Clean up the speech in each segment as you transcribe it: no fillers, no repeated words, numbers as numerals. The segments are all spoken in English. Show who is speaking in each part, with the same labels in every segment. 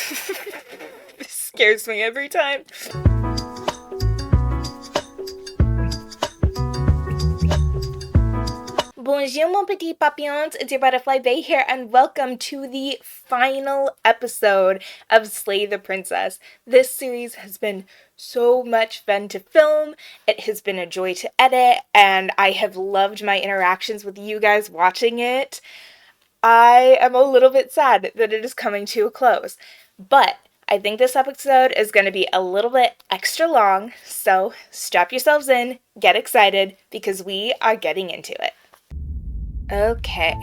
Speaker 1: This scares me every time. Bonjour, mon petit papillons, it's your Butterfly Bay here, and welcome to the final episode of Slay the Princess. This series has been so much fun to film, it has been a joy to edit, and I have loved my interactions with you guys watching it. I am a little bit sad that it is coming to a close, but I think this episode is going to be a little bit extra long, so strap yourselves in, get excited, because we are getting into it. Okay,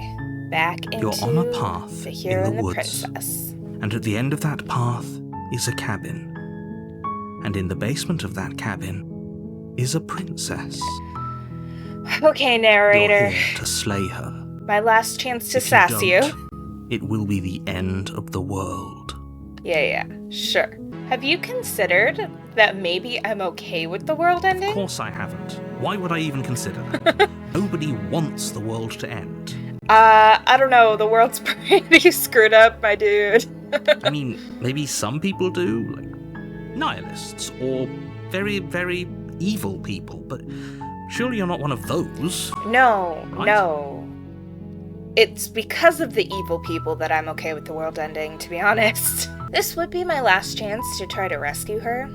Speaker 1: back into
Speaker 2: You're on a path
Speaker 1: The Hero
Speaker 2: in
Speaker 1: and
Speaker 2: the
Speaker 1: the
Speaker 2: woods,
Speaker 1: Princess.
Speaker 2: and at the end of that path is a cabin. And in the basement of that cabin is a princess.
Speaker 1: Okay,
Speaker 2: You're
Speaker 1: narrator.
Speaker 2: here to slay her.
Speaker 1: My last chance to
Speaker 2: If
Speaker 1: sass you.
Speaker 2: don't, it will be the end of the world.
Speaker 1: Yeah, sure. Have you considered that maybe I'm okay with the world
Speaker 2: Of
Speaker 1: ending?
Speaker 2: course I haven't. Why would I even consider that? Nobody wants the world to end.
Speaker 1: I don't know, the world's pretty screwed up, my dude.
Speaker 2: I mean, maybe some people do, like nihilists, or very, very evil people, but surely you're not one of those.
Speaker 1: No.
Speaker 2: Right.
Speaker 1: It's because of the evil people that I'm okay with the world ending, to be honest. This would be my last chance to try to rescue her,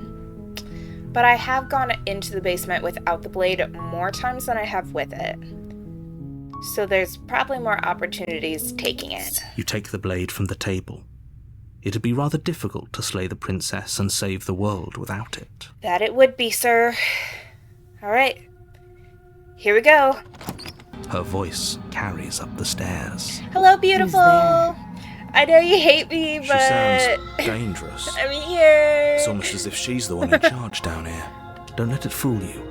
Speaker 1: but I have gone into the basement without the blade more times than I have with it. So there's probably more opportunities taking it.
Speaker 2: You take the blade from the table. It'd be rather difficult to slay the princess and save the world without it.
Speaker 1: That it would be, sir. Alright. Here we go.
Speaker 2: Her voice carries up the stairs.
Speaker 1: Hello, beautiful!
Speaker 3: there?
Speaker 1: I know you hate me,
Speaker 2: She
Speaker 1: but
Speaker 2: sounds dangerous.
Speaker 1: I'm here.
Speaker 2: It's almost as if she's the one in charge down here. Don't let it fool you.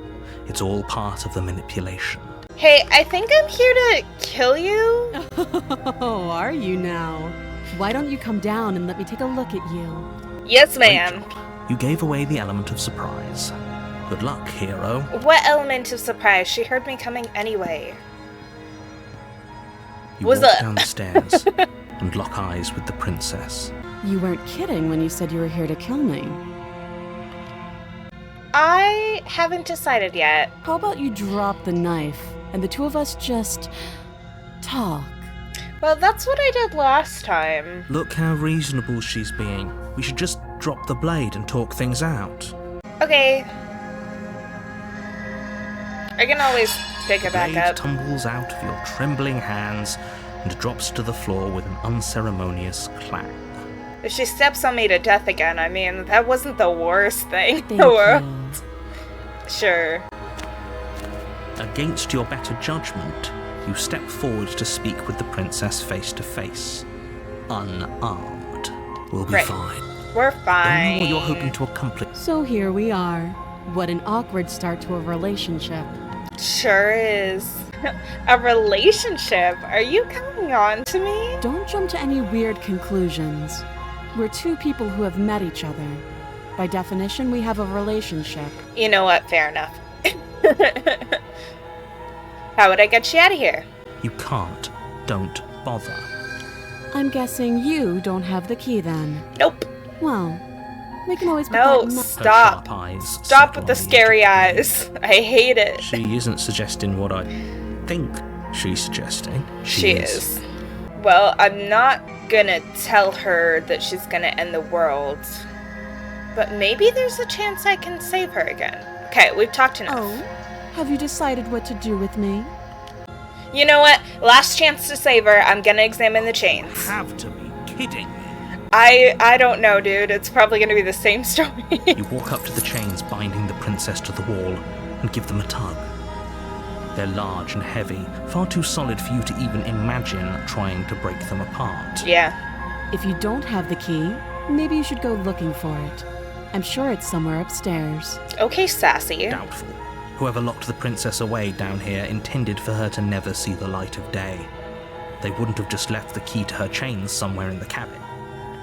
Speaker 2: It's all part of the manipulation.
Speaker 1: Hey, I think I'm here to kill you.
Speaker 3: Oh, are you now? Why don't you come down and let me take a look at you?
Speaker 1: Yes,
Speaker 2: Great
Speaker 1: ma'am.
Speaker 2: job. You gave away the element of surprise. Good luck, hero.
Speaker 1: What element of surprise? She heard me coming anyway.
Speaker 2: You
Speaker 1: What's
Speaker 2: walk
Speaker 1: up?
Speaker 2: down the stairs and lock eyes with the princess.
Speaker 3: You weren't kidding when you said you were here to kill me.
Speaker 1: I haven't decided yet.
Speaker 3: How about you drop the knife and the two of us just talk?
Speaker 1: Well, that's what I did last time.
Speaker 2: Look how reasonable she's being. We should just drop the blade and talk things out.
Speaker 1: Okay. I can always pick it back
Speaker 2: Blade
Speaker 1: up.
Speaker 2: tumbles out of your trembling hands and drops to the floor with an unceremonious clang.
Speaker 1: If she steps on me to death again, I mean, that wasn't the worst thing in
Speaker 3: Thank
Speaker 1: the world.
Speaker 3: you.
Speaker 1: Sure.
Speaker 2: Against your better judgment, you step forward to speak with the princess face to face. Unarmed. We'll be
Speaker 1: Great.
Speaker 2: fine.
Speaker 1: We're
Speaker 2: Don't know
Speaker 1: fine.
Speaker 2: what you're hoping to accomplish.
Speaker 3: So here we are. What an awkward start to a relationship.
Speaker 1: Sure is. A relationship? Are you coming on to me?
Speaker 3: Don't jump to any weird conclusions. We're two people who have met each other. By definition, we have a relationship.
Speaker 1: You know what? Fair enough. How would I get you out of here?
Speaker 2: You can't. Don't bother.
Speaker 3: I'm guessing you don't have the key then.
Speaker 1: Nope.
Speaker 3: Well, we can always put
Speaker 1: No,
Speaker 3: that in
Speaker 2: Her
Speaker 1: stop.
Speaker 2: sharp eyes
Speaker 1: Stop
Speaker 2: settle
Speaker 1: with the
Speaker 2: on you.
Speaker 1: scary eyes. I hate it.
Speaker 2: She isn't suggesting what I think she's suggesting.
Speaker 1: She is. Well, I'm not gonna tell her that she's gonna end the world. But maybe there's a chance I can save her again. Okay, we've talked enough.
Speaker 3: Oh, have you decided what to do with me?
Speaker 1: You know what? Last chance to save her. I'm gonna examine the chains.
Speaker 2: Have to be kidding me.
Speaker 1: I don't know, dude. It's probably gonna be the same story.
Speaker 2: You walk up to the chains binding the princess to the wall and give them a tug. They're large and heavy, far too solid for you to even imagine trying to break them apart.
Speaker 1: Yeah.
Speaker 3: If you don't have the key, maybe you should go looking for it. I'm sure it's somewhere upstairs.
Speaker 1: Okay, sassy.
Speaker 2: Doubtful. Whoever locked the princess away down here intended for her to never see the light of day. They wouldn't have just left the key to her chains somewhere in the cabin.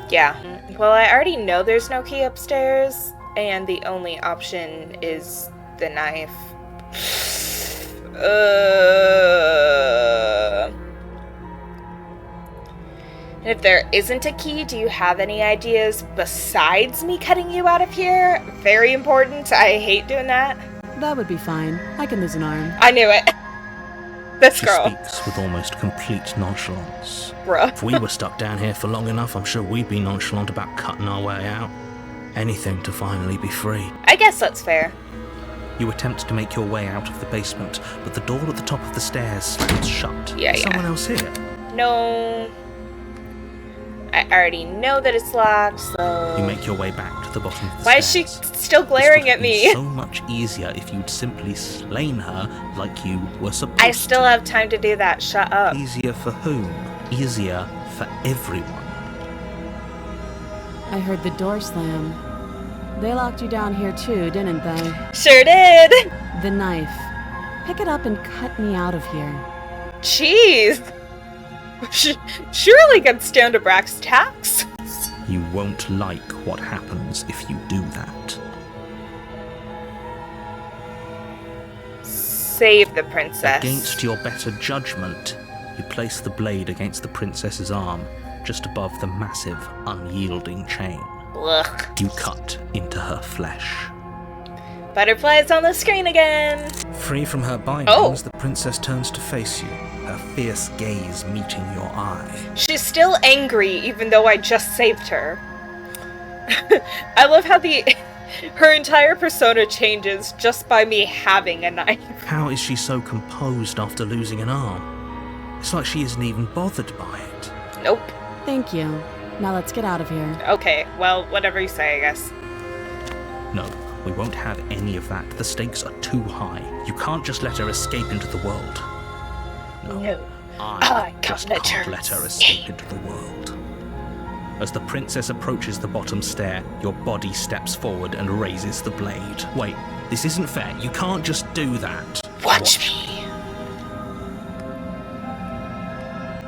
Speaker 1: Yeah. Well, I already know there's no key upstairs, and the only option is the knife. And if there isn't a key, do you have any ideas besides me cutting you out of here? Very important. I hate doing that.
Speaker 3: That would be fine. I can lose an arm.
Speaker 1: I knew it. This
Speaker 2: She
Speaker 1: girl.
Speaker 2: speaks with almost complete nonchalance.
Speaker 1: Bruh.
Speaker 2: If we were stuck down here for long enough, I'm sure we'd be nonchalant about cutting our way out. Anything to finally be free.
Speaker 1: I guess that's fair.
Speaker 2: You attempt to make your way out of the basement, but the door at the top of the stairs slams shut.
Speaker 1: Yeah,
Speaker 2: Is
Speaker 1: yeah.
Speaker 2: someone else here?
Speaker 1: No. I already know that it's locked, so...
Speaker 2: You make your way back to the bottom of the
Speaker 1: Why is she
Speaker 2: stairs.
Speaker 1: still glaring
Speaker 2: This
Speaker 1: at
Speaker 2: would have
Speaker 1: me?
Speaker 2: been so much easier if you'd simply slain her like you were supposed to.
Speaker 1: I still have time to do that. Shut up.
Speaker 2: Easier for whom? Easier for everyone.
Speaker 3: I heard the door slam. They locked you down here too, didn't they?
Speaker 1: Sure did.
Speaker 3: The knife. Pick it up and cut me out of here.
Speaker 1: Jeez. Surely can stand a brass tax.
Speaker 2: You won't like what happens if you do that.
Speaker 1: Save the princess.
Speaker 2: Against your better judgment, you place the blade against the princess's arm, just above the massive, unyielding chain.
Speaker 1: Ugh.
Speaker 2: You cut into her flesh.
Speaker 1: Butterflies on the screen again.
Speaker 2: Free from her bindings, the princess turns to face you, her fierce gaze meeting your eye.
Speaker 1: She's still angry, even though I just saved her. I love how her entire persona changes just by me having a knife.
Speaker 2: How is she so composed after losing an arm? It's like she isn't even bothered by it.
Speaker 1: Nope.
Speaker 3: Thank you. Now let's get out of here.
Speaker 1: Okay, well, whatever you say, I guess.
Speaker 2: No, we won't have any of that. The stakes are too high. You can't just let her escape into the world. No, I just can't let her escape into the world. As the princess approaches the bottom stair, your body steps forward and raises the blade. Wait, this isn't fair. You can't just do that.
Speaker 1: Watch me.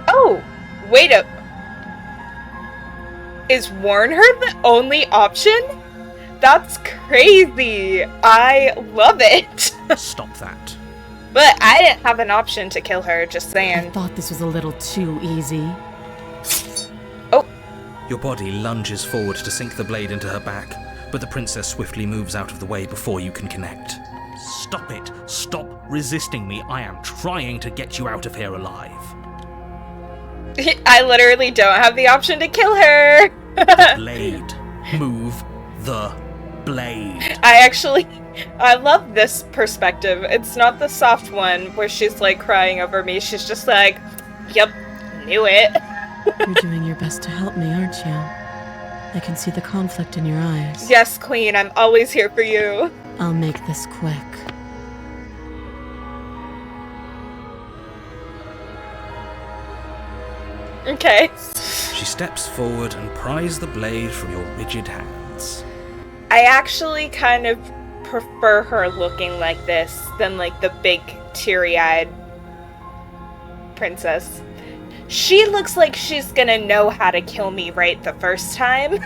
Speaker 1: Oh, wait a... Is warn her the only option? That's crazy. I love it.
Speaker 2: Stop that.
Speaker 1: But I didn't have an option to kill her, just
Speaker 3: I
Speaker 1: saying.
Speaker 3: thought this was a little too easy.
Speaker 1: Oh,
Speaker 2: Your body lunges forward to sink the blade into her back, but the princess swiftly moves out of the way before you can connect. Stop it! Stop resisting me! I am trying to get you out of here alive.
Speaker 1: I literally don't have the option to kill her.
Speaker 2: Blade. Move the blade.
Speaker 1: I love this perspective. It's not the soft one where she's like crying over me. She's just like, yep, knew it.
Speaker 3: You're doing your best to help me, aren't you? I can see the conflict in your eyes.
Speaker 1: Yes, queen, I'm always here for you.
Speaker 3: I'll make this quick.
Speaker 1: Okay.
Speaker 2: She steps forward and pries the blade from your rigid hands.
Speaker 1: I actually kind of prefer her looking like this than like the big teary-eyed princess. She looks like she's gonna know how to kill me right the first time.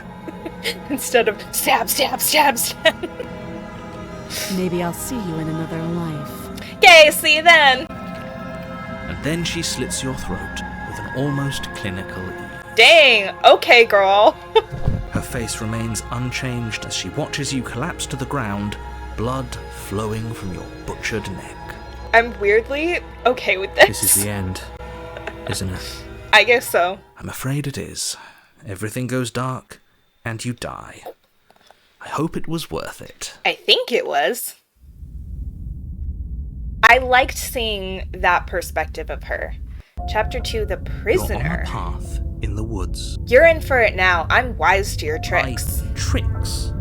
Speaker 1: Instead of stab, stab, stab, stab.
Speaker 3: Maybe I'll see you in another life.
Speaker 1: Okay, see you then.
Speaker 2: And then she slits your throat with an almost clinical ease.
Speaker 1: Dang, okay, girl.
Speaker 2: Her face remains unchanged as she watches you collapse to the ground, blood flowing from your butchered neck.
Speaker 1: I'm weirdly okay with this.
Speaker 2: This is the end, isn't it?
Speaker 1: I guess so.
Speaker 2: I'm afraid it is. Everything goes dark, and you die. I hope it was worth it.
Speaker 1: I think it was. I liked seeing that perspective of her. Chapter 2, The
Speaker 2: You're
Speaker 1: Prisoner.
Speaker 2: on a path in the woods.
Speaker 1: You're in for it now. I'm wise to your tricks.
Speaker 2: Tricks?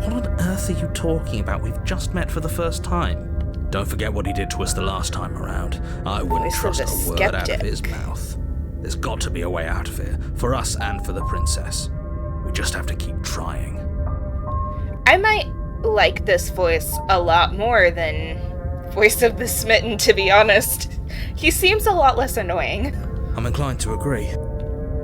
Speaker 2: What on earth are you talking about? We've just met for the first time. Don't forget what he did to us the last time around. I wouldn't
Speaker 1: Voice of
Speaker 2: trust
Speaker 1: the
Speaker 2: a word out of
Speaker 1: skeptic.
Speaker 2: his mouth. There's got to be a way out of here, for us and for the princess. We just have to keep trying.
Speaker 1: I might like this voice a lot more than Voice of the Smitten, to be honest. He seems a lot less annoying.
Speaker 2: I'm inclined to agree.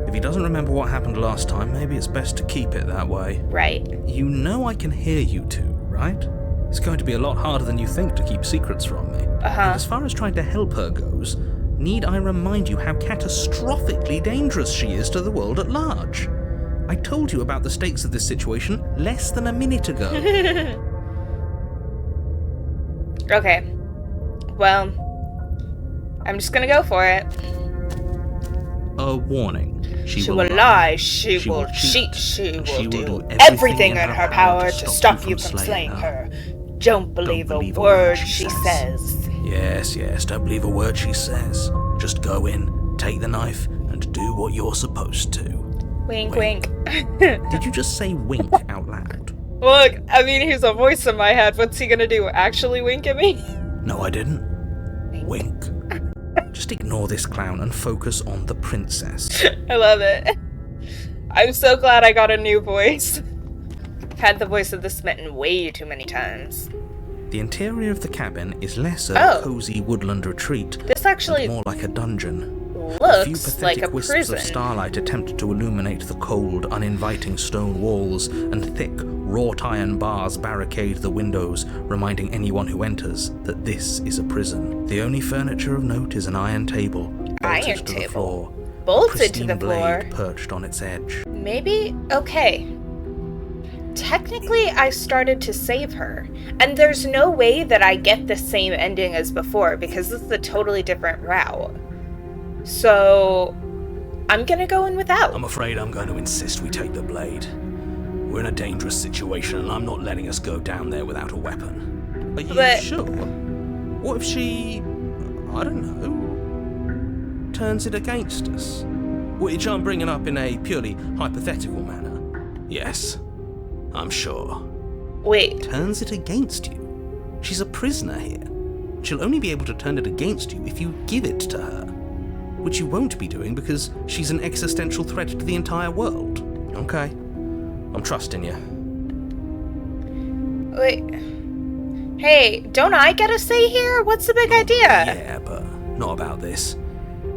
Speaker 2: If he doesn't remember what happened last time, maybe it's best to keep it that way.
Speaker 1: Right.
Speaker 2: You know I can hear you two, right? It's going to be a lot harder than you think to keep secrets from me.
Speaker 1: Uh-huh.
Speaker 2: And as far as trying to help her goes, Need I remind you how catastrophically dangerous she is to the world at large? I told you about the stakes of this situation less than a minute ago.
Speaker 1: Okay. Well, I'm just gonna go for it.
Speaker 2: A warning.
Speaker 1: She will lie, she will cheat, she will do everything in her power to stop you from slaying her. Don't believe a word she says.
Speaker 2: Yes, don't believe a word she says. Just go in, take the knife, and do what you're supposed to.
Speaker 1: Wink, wink.
Speaker 2: Did you just say wink out loud?
Speaker 1: Look, I mean, he's a voice in my head. What's he gonna do? Actually wink at me?
Speaker 2: No, I didn't. Wink. Just ignore this clown and focus on the princess.
Speaker 1: I love it. I'm so glad I got a new voice. I've had the voice of the smitten way too many times.
Speaker 2: The interior of the cabin is less a cozy woodland retreat.
Speaker 1: This actually
Speaker 2: more like a dungeon.
Speaker 1: looks
Speaker 2: a few pathetic
Speaker 1: like a
Speaker 2: wisps
Speaker 1: prison.
Speaker 2: of starlight attempt to illuminate the cold, uninviting stone walls, and thick, wrought iron bars barricade the windows, reminding anyone who enters that this is a prison. The only furniture of note is an iron table, bolted to the floor.
Speaker 1: Bolted to the
Speaker 2: floor.
Speaker 1: floor.
Speaker 2: Perched on its edge.
Speaker 1: Maybe? Okay. Technically, I started to save her, and there's no way that I get the same ending as before, because this is a totally different route. So, I'm gonna go in without.
Speaker 2: I'm afraid I'm going to insist we take the blade. We're in a dangerous situation, and I'm not letting us go down there without a weapon. Are you sure? What if she, I don't know, turns it against us? Which I'm bringing up in a purely hypothetical manner. Yes, I'm sure.
Speaker 1: Wait.
Speaker 2: Turns it against you? She's a prisoner here. She'll only be able to turn it against you if you give it to her. Which you won't be doing because she's an existential threat to the entire world. Okay. I'm trusting you.
Speaker 1: Wait. Hey, don't I get a say here? What's the big idea?
Speaker 2: Yeah, but not about this.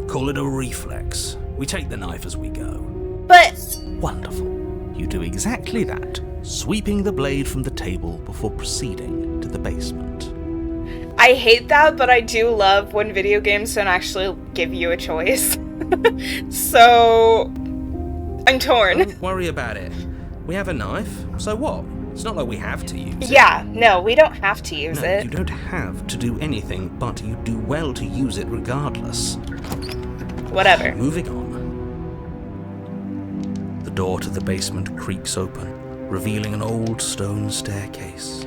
Speaker 2: Call it a reflex. We take the knife as we go.
Speaker 1: But...
Speaker 2: Wonderful. You do exactly that, sweeping the blade from the table before proceeding to the basement.
Speaker 1: I hate that, but I do love when video games don't actually give you a choice. So... I'm torn.
Speaker 2: Don't worry about it. We have a knife, so what? It's not like we have to use it.
Speaker 1: Yeah, no, we don't have to use it.
Speaker 2: You don't have to do anything, but you do well to use it regardless.
Speaker 1: Whatever.
Speaker 2: Moving on. The door to the basement creaks open, revealing an old stone staircase.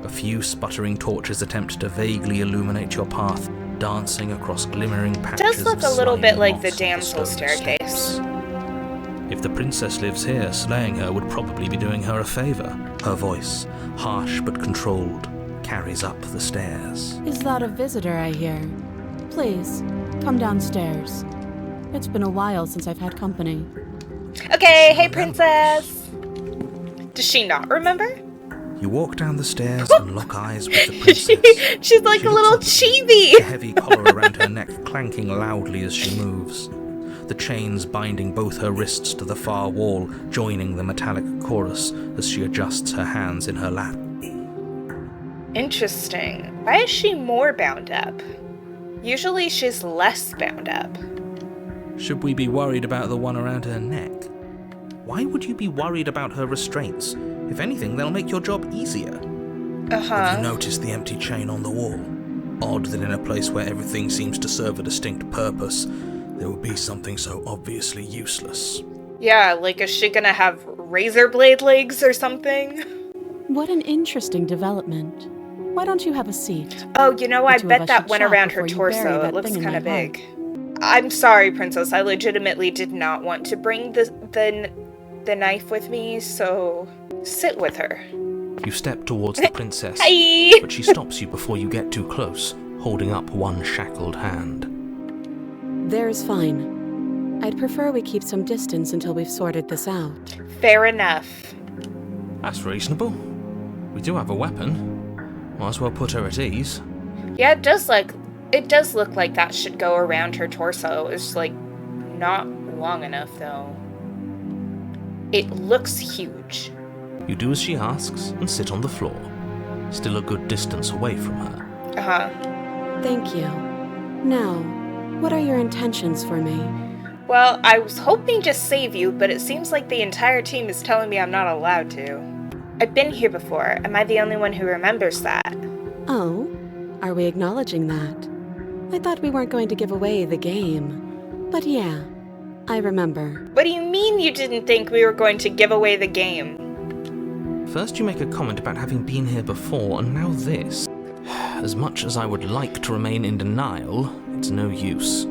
Speaker 2: A few sputtering torches attempt to vaguely illuminate your path, dancing across glimmering patches.
Speaker 1: It does look a little bit like the damsel staircase.
Speaker 2: Steps. If the princess lives here, slaying her would probably be doing her a favor. Her voice, harsh but controlled, carries up the stairs.
Speaker 3: Is that a visitor I hear? Please, come downstairs. It's been a while since I've had company.
Speaker 1: Okay, hey princess! Does she not remember?
Speaker 2: You walk down the stairs and lock eyes with the princess.
Speaker 1: She's like a little chibi!
Speaker 2: The heavy collar around her neck clanking loudly as she moves. The chains binding both her wrists to the far wall, joining the metallic chorus as she adjusts her hands in her lap.
Speaker 1: Interesting. Why is she more bound up? Usually she's less bound up.
Speaker 2: Should we be worried about the one around her neck? Why would you be worried about her restraints? If anything, they'll make your job easier. Have you noticed the empty chain on the wall? Odd that in a place where everything seems to serve a distinct purpose, there would be something so obviously useless.
Speaker 1: Yeah, like is she gonna have razor blade legs or something?
Speaker 3: What an interesting development. Why don't you have a seat?
Speaker 1: Oh, you know, I bet that went around her torso. It looks kind of big. I'm sorry, princess. I legitimately did not want to bring the knife with me, so sit with her.
Speaker 2: You step towards the princess,
Speaker 1: Hi!
Speaker 2: but she stops you before you get too close, holding up one shackled hand.
Speaker 3: There's fine. I'd prefer we keep some distance until we've sorted this out.
Speaker 1: Fair enough.
Speaker 2: That's reasonable. We do have a weapon. Might as well put her at ease.
Speaker 1: Yeah, it does look like that should go around her torso. It's like not long enough though. It looks huge.
Speaker 2: You do as she asks and sit on the floor, still a good distance away from her.
Speaker 1: Uh-huh.
Speaker 3: Thank you. Now, What are your intentions for me?
Speaker 1: Well, I was hoping to save you, but it seems like the entire team is telling me I'm not allowed to. I've been here before. Am I the only one who remembers that?
Speaker 3: Oh, are we acknowledging that? I thought we weren't going to give away the game. But yeah, I remember.
Speaker 1: What do you mean you didn't think we were going to give away the game?
Speaker 2: First you make a comment about having been here before, and now this. As much as I would like to remain in denial, it's no use.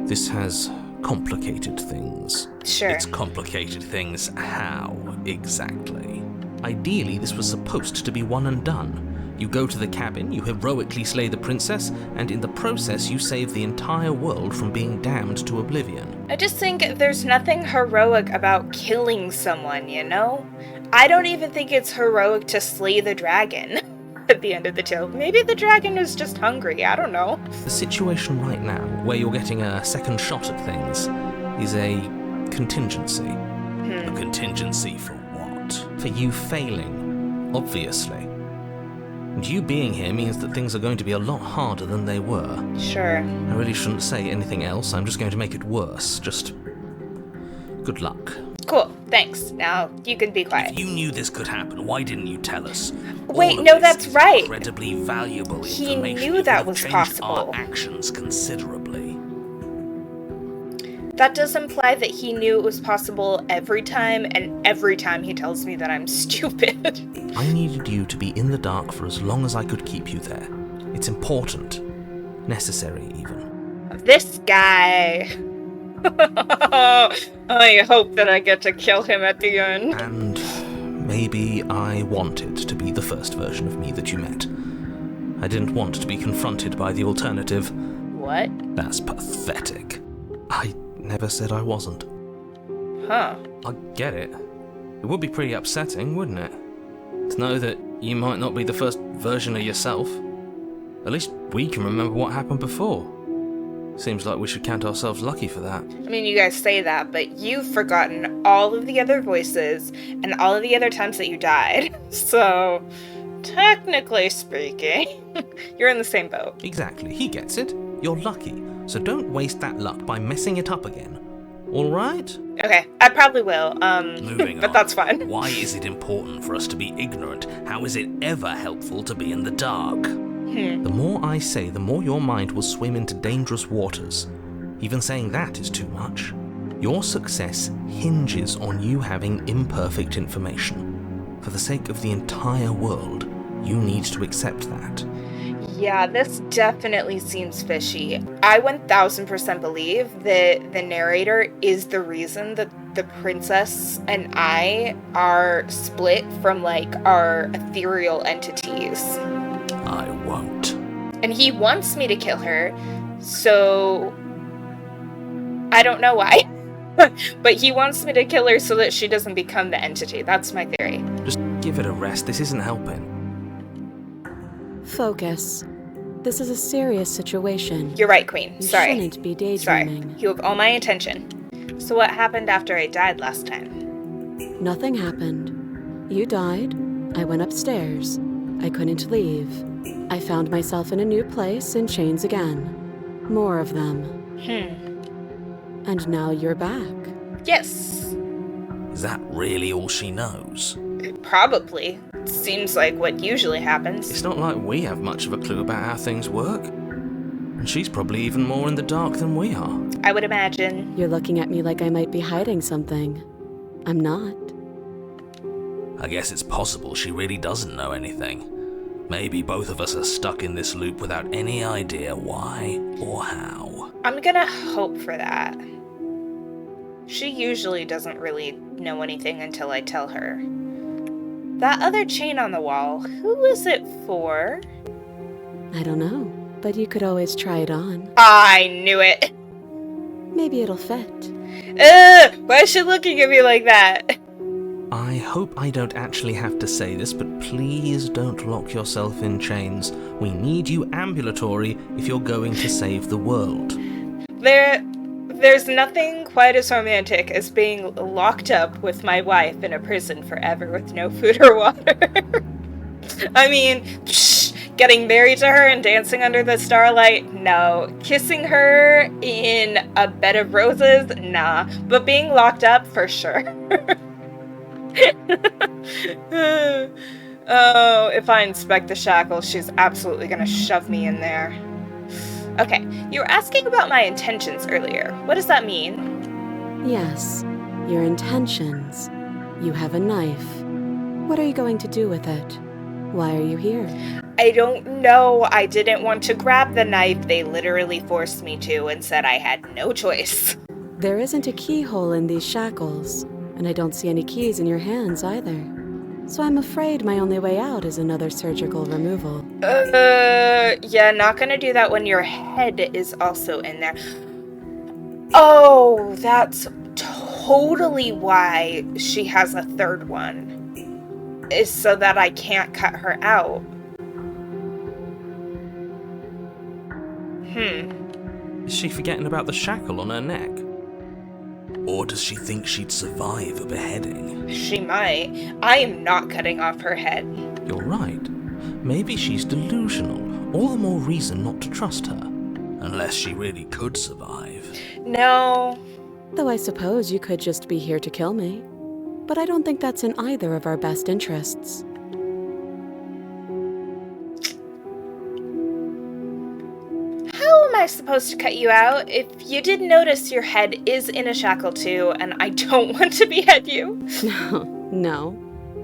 Speaker 2: This has complicated things.
Speaker 1: Sure.
Speaker 2: It's complicated things how, exactly? Ideally, this was supposed to be one and done. You go to the cabin, you heroically slay the princess, and in the process you save the entire world from being damned to oblivion.
Speaker 1: I just think there's nothing heroic about killing someone, you know? I don't even think it's heroic to slay the dragon at the end of the tale. Maybe the dragon is just hungry, I don't know.
Speaker 2: The situation right now, where you're getting a second shot at things, is a contingency. A contingency for what? For you failing, obviously. And you being here means that things are going to be a lot harder than they were.
Speaker 1: Sure.
Speaker 2: I really shouldn't say anything else, I'm just going to make it worse. Just good luck.
Speaker 1: Cool, thanks. Now you can be quiet.
Speaker 2: If you knew this could happen, why didn't you tell us?
Speaker 1: Wait,
Speaker 2: All of
Speaker 1: no,
Speaker 2: this
Speaker 1: that's
Speaker 2: is
Speaker 1: right.
Speaker 2: Incredibly valuable
Speaker 1: He
Speaker 2: information.
Speaker 1: knew
Speaker 2: It
Speaker 1: that
Speaker 2: would
Speaker 1: was
Speaker 2: have changed
Speaker 1: possible.
Speaker 2: Our actions considerably.
Speaker 1: That does imply that he knew it was possible every time, and every time he tells me that I'm stupid.
Speaker 2: I needed you to be in the dark for as long as I could keep you there. It's important. Necessary, even.
Speaker 1: This guy. I hope that I get to kill him at the end.
Speaker 2: And maybe I wanted to be the first version of me that you met. I didn't want to be confronted by the alternative.
Speaker 1: What?
Speaker 2: That's pathetic. I never said I wasn't.
Speaker 1: Huh.
Speaker 2: I get it. It would be pretty upsetting, wouldn't it? To know that you might not be the first version of yourself. At least we can remember what happened before. Seems like we should count ourselves lucky for that.
Speaker 1: I mean, you guys say that, but you've forgotten all of the other voices and all of the other times that you died. So, technically speaking, you're in the same boat.
Speaker 2: Exactly, he gets it. You're lucky, so don't waste that luck by messing it up again. Alright?
Speaker 1: Okay, I probably will,
Speaker 2: Moving
Speaker 1: but
Speaker 2: on.
Speaker 1: that's fine.
Speaker 2: Why is it important for us to be ignorant? How is it ever helpful to be in the dark? The more I say, the more your mind will swim into dangerous waters. Even saying that is too much. Your success hinges on you having imperfect information. For the sake of the entire world, you need to accept that.
Speaker 1: Yeah, this definitely seems fishy. I 1000% believe that the narrator is the reason that the princess and I are split from, like, our ethereal entities.
Speaker 2: I won't.
Speaker 1: And he wants me to kill her, so I don't know why. But he wants me to kill her so that she doesn't become the entity. That's my theory.
Speaker 2: Just give it a rest, this isn't helping.
Speaker 3: Focus. This is a serious situation.
Speaker 1: You're right, Queen.
Speaker 3: You
Speaker 1: Sorry.
Speaker 3: shouldn't be
Speaker 1: Sorry.
Speaker 3: daydreaming.
Speaker 1: You have all my attention. So what happened after I died last time?
Speaker 3: Nothing happened. You died. I went upstairs. I couldn't leave. I found myself in a new place in chains again. More of them. And now you're back.
Speaker 1: Yes.
Speaker 2: Is that really all she knows?
Speaker 1: Probably. Seems like what usually happens.
Speaker 2: It's not like we have much of a clue about how things work. And she's probably even more in the dark than we are.
Speaker 1: I would imagine.
Speaker 3: You're looking at me like I might be hiding something. I'm not.
Speaker 2: I guess it's possible she really doesn't know anything. Maybe both of us are stuck in this loop without any idea why or how.
Speaker 1: I'm gonna hope for that. She usually doesn't really know anything until I tell her. That other chain on the wall, who is it for?
Speaker 3: I don't know, but you could always try it on.
Speaker 1: I knew it!
Speaker 3: Maybe it'll fit.
Speaker 1: Why is she looking at me like that?
Speaker 2: I hope I don't actually have to say this, but please don't lock yourself in chains. We need you ambulatory if you're going to save the world.
Speaker 1: There's nothing quite as romantic as being locked up with my wife in a prison forever with no food or water. I mean, Getting married to her and dancing under the starlight? No. Kissing her in a bed of roses? Nah. But being locked up? For sure. Oh, if I inspect the shackles, she's absolutely gonna shove me in there. Okay, you were asking about my intentions earlier. What does that mean?
Speaker 3: Yes, your intentions. You have a knife. What are you going to do with it? Why are you here?
Speaker 1: I don't know. I didn't want to grab the knife. They literally forced me to and said I had no choice.
Speaker 3: There isn't a keyhole in these shackles, and I don't see any keys in your hands either. So I'm afraid my only way out is another surgical removal.
Speaker 1: Yeah, not gonna do that when your head is also in there. Oh, that's totally why she has a third one. Is so that I can't cut her out.
Speaker 2: Is she forgetting about the shackle on her neck?
Speaker 4: Or does she think she'd survive a beheading?
Speaker 1: She might. I am not cutting off her head.
Speaker 2: You're right. Maybe she's delusional. All the more reason not to trust her.
Speaker 4: Unless she really could survive.
Speaker 1: No.
Speaker 3: Though I suppose you could just be here to kill me. But I don't think that's in either of our best interests.
Speaker 1: How am I supposed to cut you out? If you did notice, your head is in a shackle too, and I don't want to behead you.
Speaker 3: No.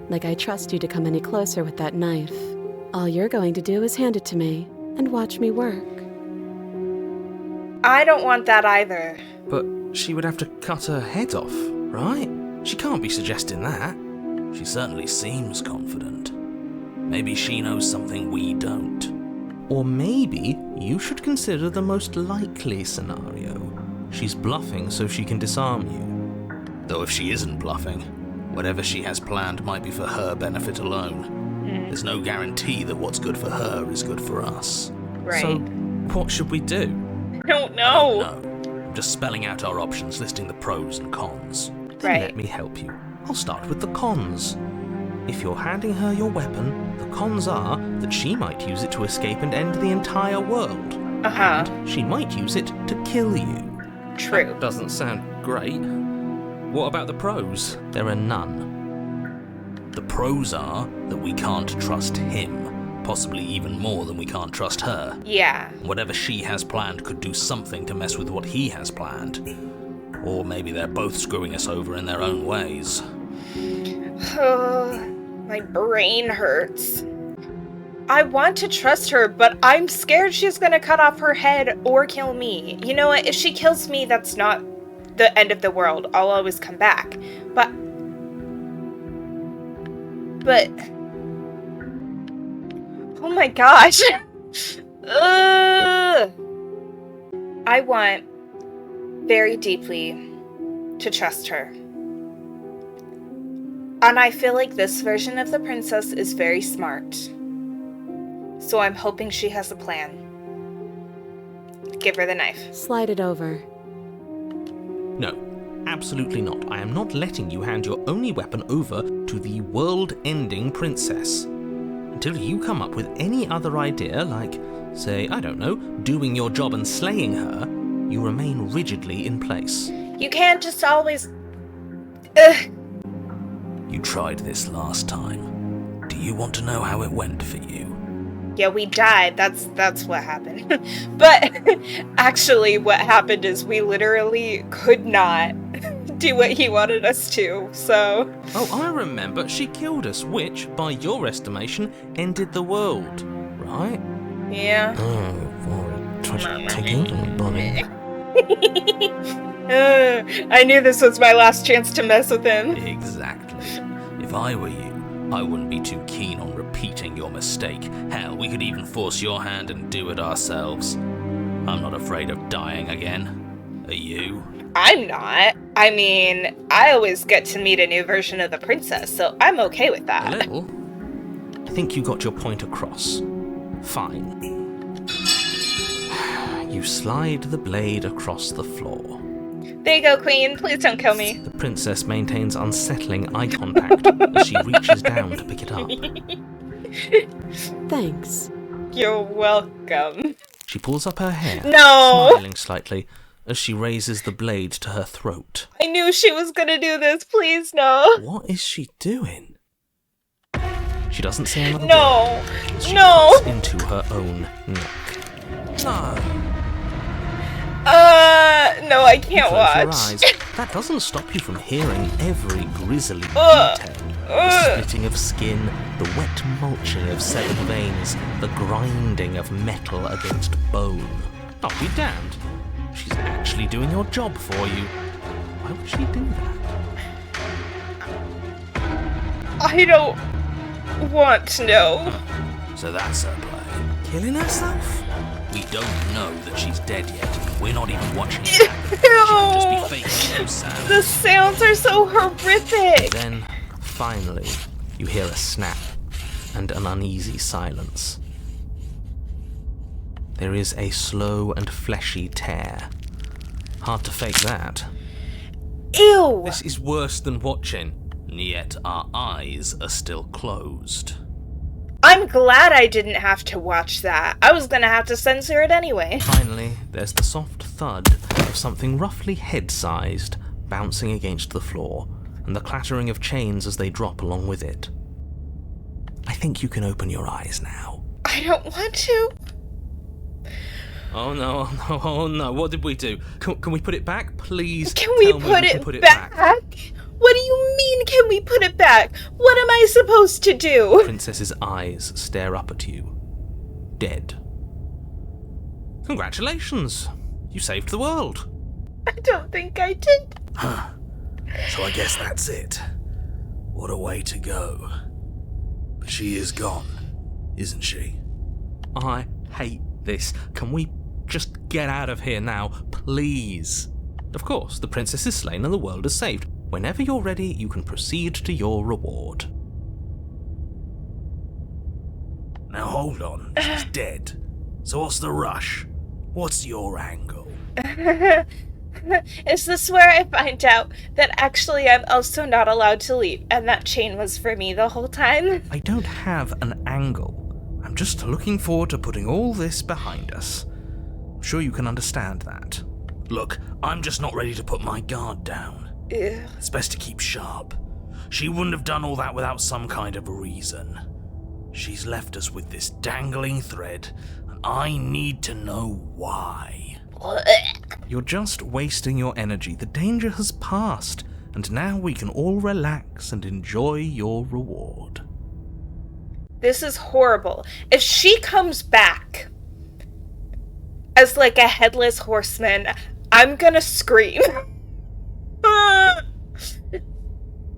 Speaker 3: Like I trust you to come any closer with that knife. All you're going to do is hand it to me and watch me work.
Speaker 1: I don't want that either.
Speaker 2: But she would have to cut her head off, right? She can't be suggesting that.
Speaker 4: She certainly seems confident. Maybe she knows something we don't.
Speaker 2: Or maybe you should consider the most likely scenario. She's bluffing so she can disarm you.
Speaker 4: Though if she isn't bluffing, whatever she has planned might be for her benefit alone. There's no guarantee that what's good for her is good for us.
Speaker 1: Right.
Speaker 2: So, what should we do?
Speaker 1: I don't know.
Speaker 4: No, I'm just spelling out our options, listing the pros and cons.
Speaker 2: Then
Speaker 1: Right.
Speaker 2: let me help you. I'll start with the cons. If you're handing her your weapon, the cons are that she might use it to escape and end the entire world.
Speaker 1: Uh-huh.
Speaker 2: And she might use it to kill you.
Speaker 1: True.
Speaker 2: Doesn't sound great. What about the pros? There are none.
Speaker 4: The pros are that we can't trust him, possibly even more than we can't trust her.
Speaker 1: Yeah.
Speaker 4: Whatever she has planned could do something to mess with what he has planned. Or maybe they're both screwing us over in their own ways.
Speaker 1: My brain hurts. I want to trust her, but I'm scared she's gonna cut off her head or kill me. You know what? If she kills me, that's not the end of the world. I'll always come back. But... Oh my gosh. Ugh. I want very deeply to trust her. And I feel like this version of the princess is very smart. So I'm hoping she has a plan. Give her the knife.
Speaker 3: Slide it over.
Speaker 2: No, absolutely not. I am not letting you hand your only weapon over to the world-ending princess. Until you come up with any other idea, like, say, I don't know, doing your job and slaying her, you remain rigidly in place.
Speaker 1: You can't just always... Ugh.
Speaker 4: You tried this last time. Do you want to know how it went for you?
Speaker 1: Yeah, we died. That's what happened. But actually what happened is we literally could not do what he wanted us to, so...
Speaker 2: Oh, I remember. She killed us, which, by your estimation, ended the world, right?
Speaker 1: Yeah.
Speaker 4: Oh, well, tried to take over everybody.
Speaker 1: I knew this was my last chance to mess with him.
Speaker 4: Exactly. If I were you, I wouldn't be too keen on repeating your mistake. Hell, we could even force your hand and do it ourselves. I'm not afraid of dying again. Are you?
Speaker 1: I'm not. I mean, I always get to meet a new version of the princess, so I'm okay with
Speaker 2: A
Speaker 1: that.
Speaker 2: little. I think you got your point across. Fine. You slide the blade across the floor.
Speaker 1: There you go, queen. Please don't kill me.
Speaker 2: The princess maintains unsettling eye contact as she reaches down to pick it up.
Speaker 3: Thanks.
Speaker 1: You're welcome.
Speaker 2: She pulls up her hair,
Speaker 1: No!
Speaker 2: smiling slightly, as she raises the blade to her throat.
Speaker 1: I knew she was gonna do this. Please, no.
Speaker 2: What is she doing? She doesn't say another
Speaker 1: No.
Speaker 2: word. She
Speaker 1: No.
Speaker 2: cuts into her own neck. No.
Speaker 1: No, I can't
Speaker 2: Close your
Speaker 1: watch.
Speaker 2: eyes. That doesn't stop you from hearing every grisly detail. The splitting of skin, the wet mulching of severed veins, the grinding of metal against bone. I'll be damned. She's actually doing your job for you. Why would she do that?
Speaker 1: I don't want to know.
Speaker 4: So that's her play.
Speaker 2: Killing herself?
Speaker 4: We don't know that she's dead yet. We're not even watching it happen. She could just be faking those sounds.
Speaker 1: The sounds are so horrific.
Speaker 2: Then, finally, you hear a snap and an uneasy silence. There is a slow and fleshy tear. Hard to fake that.
Speaker 1: Ew.
Speaker 2: This is worse than watching.
Speaker 4: Yet our eyes are still closed.
Speaker 1: I'm glad I didn't have to watch that. I was gonna have to censor it anyway.
Speaker 2: Finally, there's the soft thud of something roughly head-sized bouncing against the floor, and the clattering of chains as they drop along with it. I think you can open your eyes now.
Speaker 1: I don't want to.
Speaker 2: Oh no, oh no, oh no, what did we do? Can we put it back, please?
Speaker 1: Can we
Speaker 2: Tell me
Speaker 1: put
Speaker 2: can
Speaker 1: it
Speaker 2: put
Speaker 1: back? What do you mean, can we put it back? What am I supposed to do?
Speaker 2: Princess's eyes stare up at you. Dead. Congratulations! You saved the world.
Speaker 1: I don't think I did.
Speaker 5: So I guess that's it. What a way to go. But she is gone, isn't she?
Speaker 2: I hate this. Can we just get out of here now, please? Of course, the princess is slain and the world is saved. Whenever you're ready, you can proceed to your reward.
Speaker 5: Now hold on, she's dead. So what's the rush? What's your angle?
Speaker 1: Is this where I find out that actually I'm also not allowed to leave and that chain was for me the whole time?
Speaker 2: I don't have an angle. I'm just looking forward to putting all this behind us. I'm sure you can understand that.
Speaker 5: Look, I'm just not ready to put my guard down.
Speaker 1: Ew.
Speaker 5: It's best to keep sharp. She wouldn't have done all that without some kind of reason. She's left us with this dangling thread, and I need to know why.
Speaker 2: You're just wasting your energy. The danger has passed, and now we can all relax and enjoy your reward.
Speaker 1: This is horrible. If she comes back as like a headless horseman, I'm gonna scream.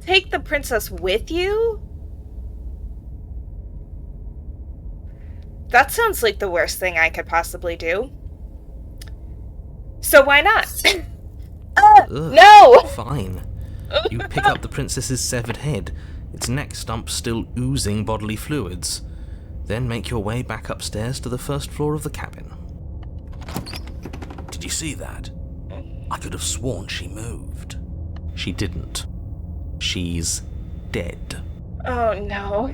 Speaker 1: Take the princess with you? That sounds like the worst thing I could possibly do. So why not?
Speaker 2: Ugh,
Speaker 1: No!
Speaker 2: Fine. You pick up the princess's severed head, its neck stump still oozing bodily fluids. Then make your way back upstairs to the first floor of the cabin.
Speaker 5: Did you see that? I could have sworn she moved.
Speaker 2: She didn't. She's dead.
Speaker 1: Oh no.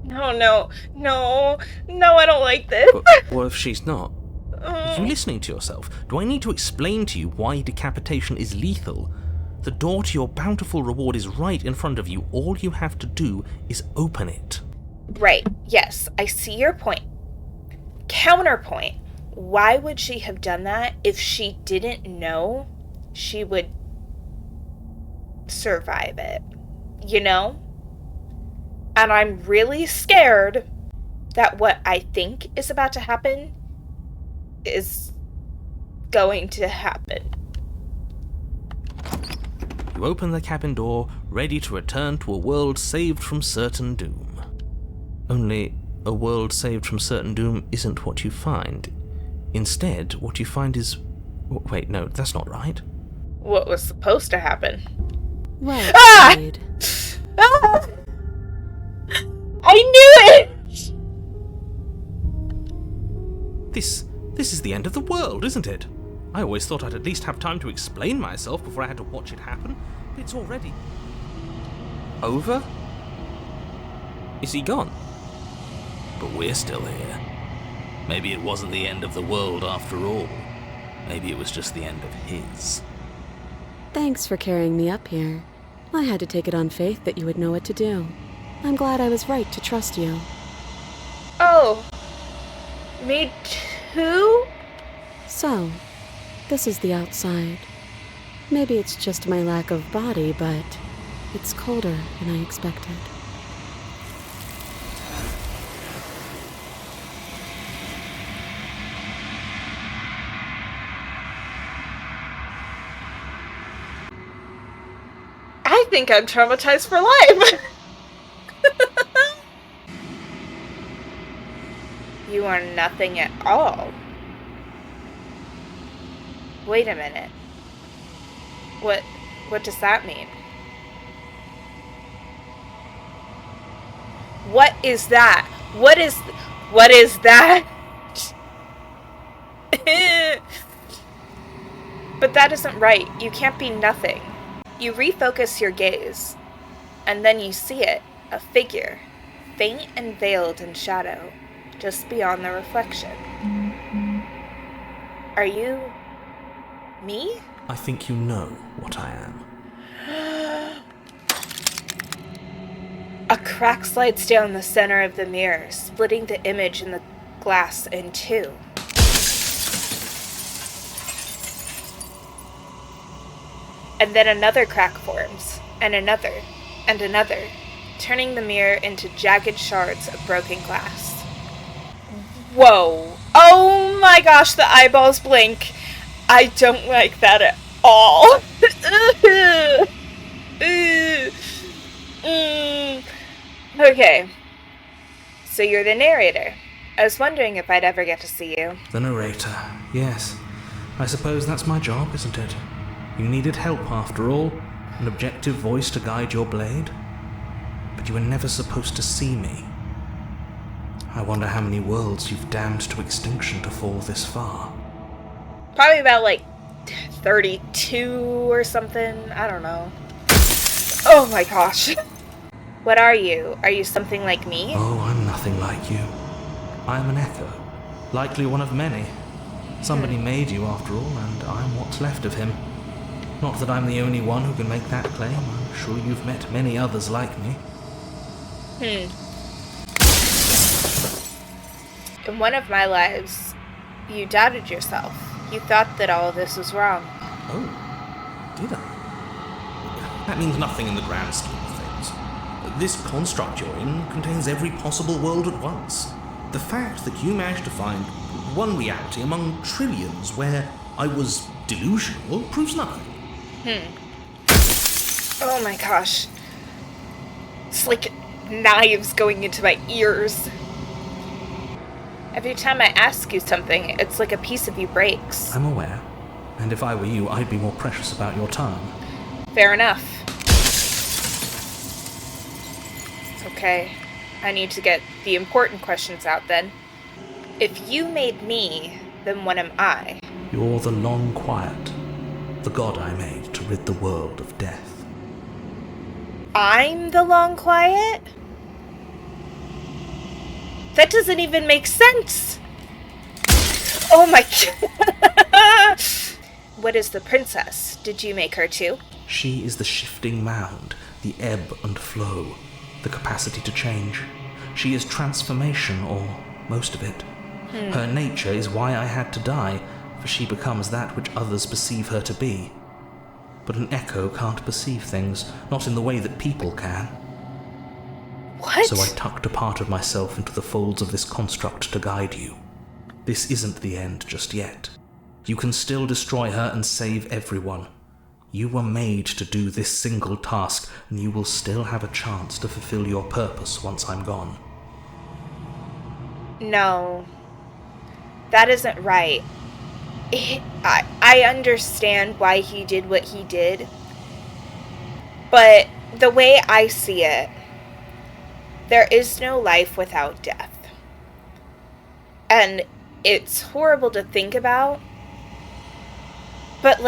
Speaker 1: No, I don't like this.
Speaker 2: But what if she's not? Are you listening to yourself? Do I need to explain to you why decapitation is lethal? The door to your bountiful reward is right in front of you. All you have to do is open it.
Speaker 1: Right, yes, I see your point. Counterpoint. Why would she have done that if she didn't know she would survive it? You know? And I'm really scared that what I think is about to happen is going to happen.
Speaker 2: You open the cabin door, ready to return to a world saved from certain doom. Only, a world saved from certain doom isn't what you find. Instead, what you find is... Wait, no, that's not right.
Speaker 1: What was supposed to happen?
Speaker 3: Well
Speaker 1: Ah!
Speaker 3: played.
Speaker 1: Ah! I knew it!
Speaker 2: This is the end of the world, isn't it? I always thought I'd at least have time to explain myself before I had to watch it happen. But it's already... over? Is he gone?
Speaker 5: But we're still here.
Speaker 4: Maybe it wasn't the end of the world after all. Maybe it was just the end of his.
Speaker 3: Thanks for carrying me up here. I had to take it on faith that you would know what to do. I'm glad I was right to trust you.
Speaker 1: Oh. Me too?
Speaker 3: So, this is the outside. Maybe it's just my lack of body, but it's colder than I expected.
Speaker 1: I think I'm traumatized for life. You are nothing at all. Wait a minute. What does that mean? What is that? What is that? But that isn't right. You can't be nothing. You refocus your gaze, and then you see it, a figure, faint and veiled in shadow, just beyond the reflection. Are you me?
Speaker 2: I think you know what I am.
Speaker 1: A crack slides down the center of the mirror, splitting the image in the glass in two. And then another crack forms, and another, turning the mirror into jagged shards of broken glass. Whoa! Oh my gosh, the eyeballs blink. I don't like that at all. Okay. So you're the narrator. I was wondering if I'd ever get to see you.
Speaker 2: The narrator, yes. I suppose that's my job, isn't it? You needed help, after all. An objective voice to guide your blade. But you were never supposed to see me. I wonder how many worlds you've damned to extinction to fall this far.
Speaker 1: Probably about, 32 or something. I don't know. Oh my gosh. What are you? Are you something like me?
Speaker 2: Oh, I'm nothing like you. I'm an echo. Likely one of many. Somebody made you, after all, and I'm what's left of him. Not that I'm the only one who can make that claim. I'm sure you've met many others like me.
Speaker 1: In one of my lives, you doubted yourself. You thought that all of this was wrong.
Speaker 5: Oh, did I? That means nothing in the grand scheme of things. This construct you're in contains every possible world at once. The fact that you managed to find one reality among trillions where I was delusional proves nothing.
Speaker 1: Oh my gosh. It's like knives going into my ears. Every time I ask you something, it's like a piece of you breaks.
Speaker 2: I'm aware. And if I were you, I'd be more precious about your time.
Speaker 1: Fair enough. Okay, I need to get the important questions out then. If you made me, then what am I?
Speaker 2: You're the long quiet. The god I made to rid the world of death.
Speaker 1: I'm the long quiet? That doesn't even make sense! Oh my god! What is the princess? Did you make her too?
Speaker 2: She is the shifting mound, the ebb and flow, the capacity to change. She is transformation, or most of it. Her nature is why I had to die, for she becomes that which others perceive her to be. But an echo can't perceive things, not in the way that people can.
Speaker 1: What?
Speaker 2: So I tucked a part of myself into the folds of this construct to guide you. This isn't the end just yet. You can still destroy her and save everyone. You were made to do this single task, and you will still have a chance to fulfill your purpose once I'm gone.
Speaker 1: No. That isn't right. I understand why he did what he did. But the way I see it, there is no life without death. And it's horrible to think about. But,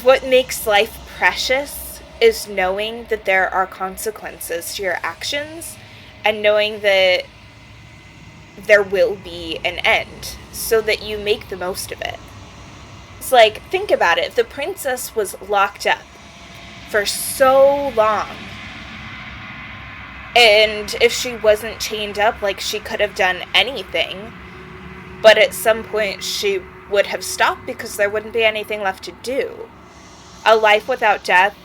Speaker 1: what makes life precious is knowing that there are consequences to your actions, and knowing that there will be an end, so that you make the most of it. It's like, think about it. If the princess was locked up for so long, and if she wasn't chained up, like, she could have done anything, but at some point she would have stopped because there wouldn't be anything left to do. A life without death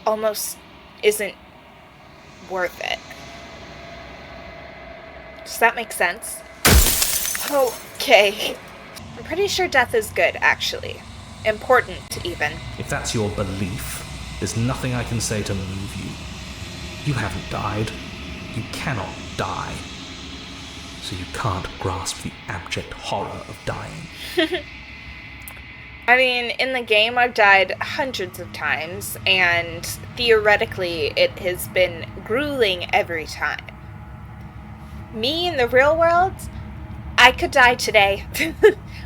Speaker 1: almost isn't worth it. Does that make sense? Okay. I'm pretty sure death is good, actually. Important, even.
Speaker 5: If that's your belief, there's nothing I can say to move you. You haven't died. You cannot die. So you can't grasp the abject horror of dying.
Speaker 1: I mean, in the game, I've died hundreds of times, and theoretically, it has been grueling every time. Me, in the real world, I could die today,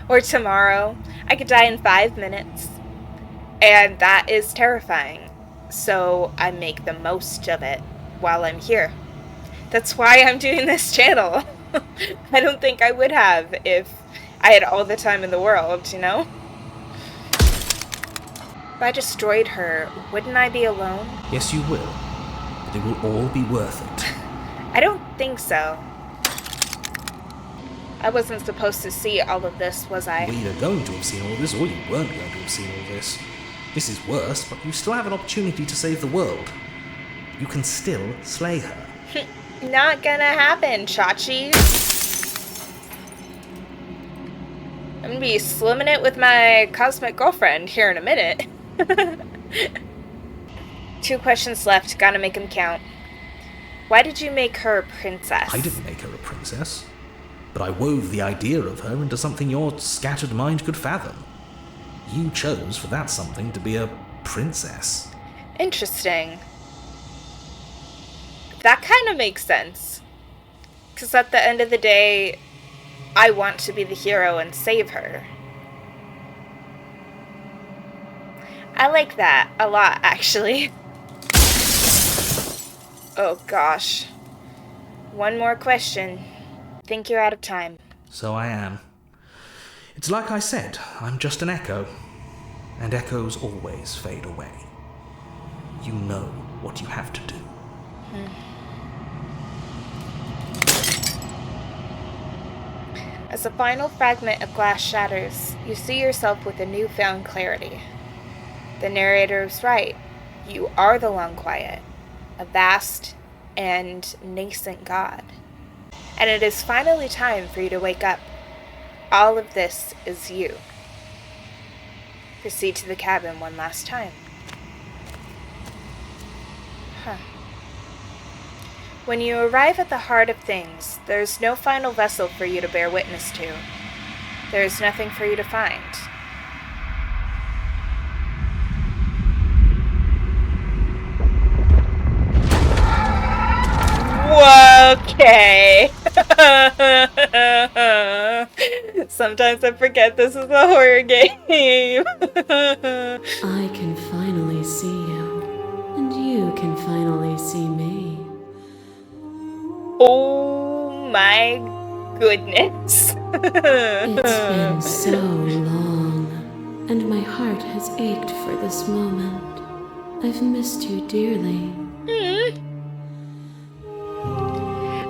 Speaker 1: or tomorrow. I could die in 5 minutes, and that is terrifying. So I make the most of it while I'm here. That's why I'm doing this channel. I don't think I would have if I had all the time in the world, you know? If I destroyed her, wouldn't I be alone?
Speaker 5: Yes, you will. But it will all be worth it.
Speaker 1: I don't think so. I wasn't supposed to see all of this, was I?
Speaker 5: Well, you're going to have seen all this, or you weren't going to have seen all this. This is worse, but you still have an opportunity to save the world. You can still slay her.
Speaker 1: Not gonna happen, Chachi. I'm gonna be slimming it with my cosmic girlfriend here in a minute. 2 questions left, gotta make them count. Why did you make her a princess?
Speaker 5: I didn't make her a princess, but I wove the idea of her into something your scattered mind could fathom. You chose for that something to be a princess.
Speaker 1: Interesting. That kind of makes sense. Because at the end of the day, I want to be the hero and save her. I like that a lot, actually. Oh gosh. One more question. Think you're out of time.
Speaker 5: So I am. It's like I said, I'm just an echo. And echoes always fade away. You know what you have to do.
Speaker 1: As the final fragment of glass shatters, you see yourself with a newfound clarity. The narrator is right. You are the Long Quiet, a vast and nascent god. And it is finally time for you to wake up. All of this is you. Proceed to the cabin one last time. When you arrive at the heart of things, there is no final vessel for you to bear witness to. There is nothing for you to find. Okay. Sometimes I forget this is a horror game.
Speaker 3: I can finally see you, and you can finally see me.
Speaker 1: Oh my goodness.
Speaker 3: It's been so long, and my heart has ached for this moment. I've missed you dearly.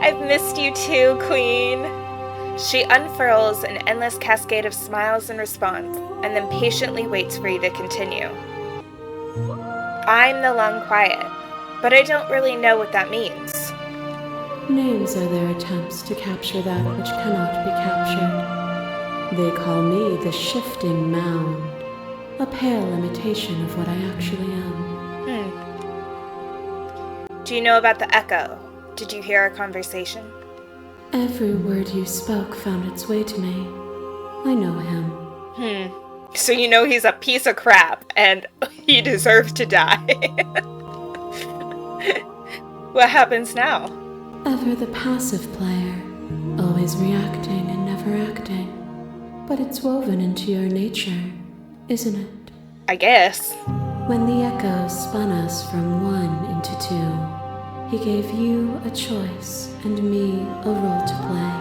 Speaker 1: I've missed you too, Queen. She unfurls an endless cascade of smiles in response, and then patiently waits for you to continue. I'm the Long Quiet, but I don't really know what that means.
Speaker 3: Names are their attempts to capture that which cannot be captured. They call me the Shifting Mound, a pale imitation of what I actually am.
Speaker 1: Do you know about the Echo? Did you hear our conversation?
Speaker 3: Every word you spoke found its way to me. I know him.
Speaker 1: So you know he's a piece of crap, and he deserves to die. What happens now?
Speaker 3: Ever the passive player, always reacting and never acting. But it's woven into your nature, isn't it?
Speaker 1: I guess.
Speaker 3: When the Echo spun us from 1 into 2, he gave you a choice and me a role to play.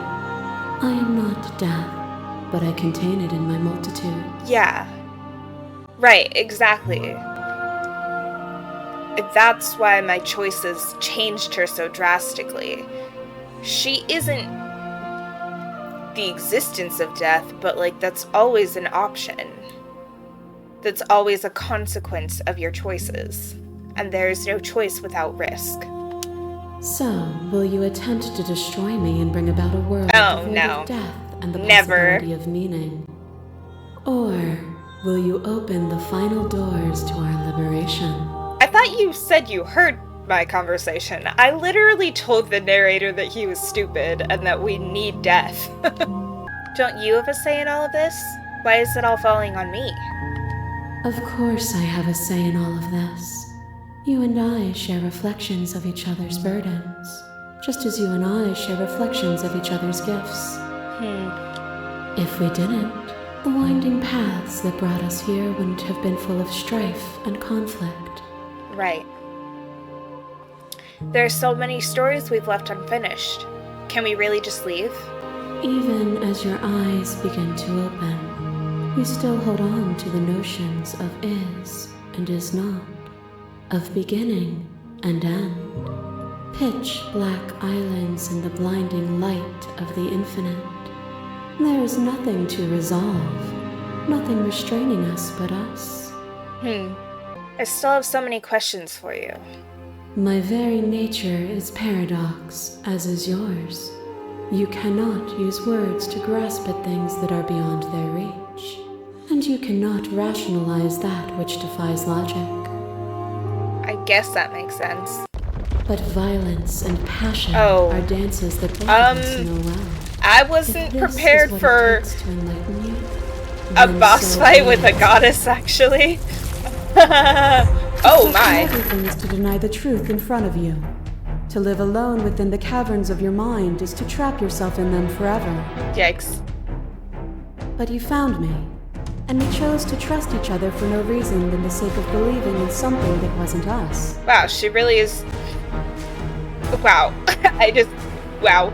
Speaker 3: I am not death, but I contain it in my multitude.
Speaker 1: Yeah. Right, exactly. That's why my choices changed her so drastically. She isn't the existence of death, but like that's always an option. That's always a consequence of your choices. And there is no choice without risk.
Speaker 3: So, will you attempt to destroy me and bring about a world devoid of death and the possibility of meaning? Or will you open the final doors to our liberation?
Speaker 1: I thought you said you heard my conversation. I literally told the narrator that he was stupid and that we need death. Don't you have a say in all of this? Why is it all falling on me?
Speaker 3: Of course I have a say in all of this. You and I share reflections of each other's burdens, just as you and I share reflections of each other's gifts. If we didn't, the winding paths that brought us here wouldn't have been full of strife and conflict.
Speaker 1: Right. There are so many stories we've left unfinished. Can we really just leave?
Speaker 3: Even as your eyes begin to open, you still hold on to the notions of is and is not, of beginning and end, pitch black islands in the blinding light of the infinite. There is nothing to resolve, nothing restraining us but us.
Speaker 1: I still have so many questions for you.
Speaker 3: My very nature is paradox, as is yours. You cannot use words to grasp at things that are beyond their reach, and you cannot rationalize that which defies logic.
Speaker 1: I guess that makes sense.
Speaker 3: But violence and passion are dances that both of us know well.
Speaker 1: I wasn't prepared for a boss fight with a goddess, actually. Oh my.
Speaker 3: Everything is to deny the truth in front of you. To live alone within the caverns of your mind is to trap yourself in them forever.
Speaker 1: Yikes.
Speaker 3: But you found me, and we chose to trust each other for no reason than the sake of believing in something that wasn't us.
Speaker 1: Wow, she really is... Wow. Wow.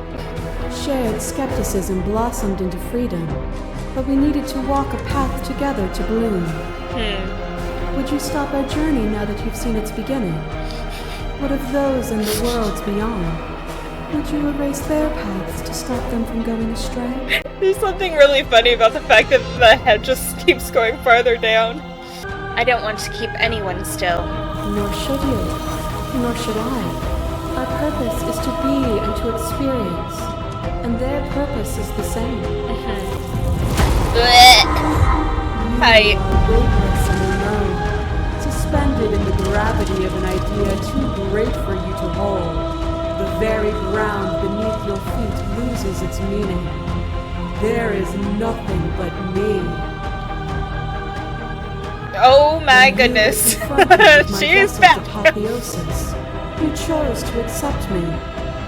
Speaker 3: Shared skepticism blossomed into freedom, but we needed to walk a path together to bloom. Would you stop our journey now that you've seen its beginning? What of those in the worlds beyond? Would you erase their paths to stop them from going astray?
Speaker 1: There's something really funny about the fact that the head just keeps going farther down. I don't want to keep anyone still.
Speaker 3: Nor should you. Nor should I. Our purpose is to be and to experience, and their purpose is the same.
Speaker 1: Hi.
Speaker 3: Weightless and alone, suspended in the gravity of an idea too great for you to hold. The very ground beneath your feet loses its meaning. There is nothing but me.
Speaker 1: Oh my goodness. She is back.
Speaker 3: You chose to accept me,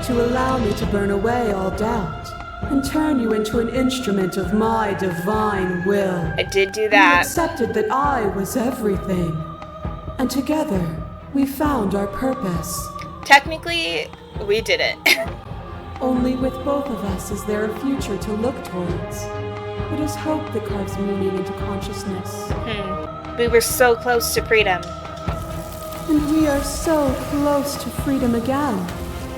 Speaker 3: to allow me to burn away all doubt, and turn you into an instrument of my divine will.
Speaker 1: I did do that.
Speaker 3: You accepted that I was everything, and together we found our purpose.
Speaker 1: Technically, we didn't.
Speaker 3: Only with both of us is there a future to look towards. It is hope that carves meaning into consciousness.
Speaker 1: We were so close to freedom.
Speaker 3: And we are so close to freedom again,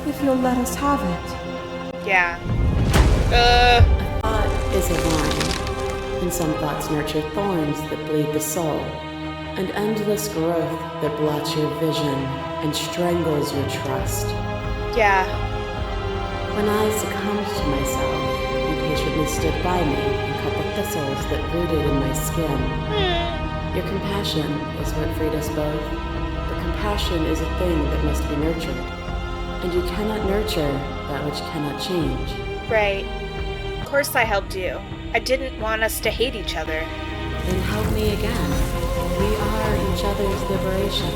Speaker 3: if you'll let us have it.
Speaker 1: Yeah.
Speaker 6: A thought is a vine, and some thoughts nurture thorns that bleed the soul, and endless growth that blots your vision and strangles your trust.
Speaker 1: Yeah.
Speaker 6: When I succumbed to myself, you patiently stood by me and cut the thistles that rooted in my skin. Your compassion is what freed us both. But compassion is a thing that must be nurtured, and you cannot nurture that which cannot change.
Speaker 1: Right. Of course I helped you. I didn't want us to hate each other.
Speaker 6: Then help me again. We are each other's liberation.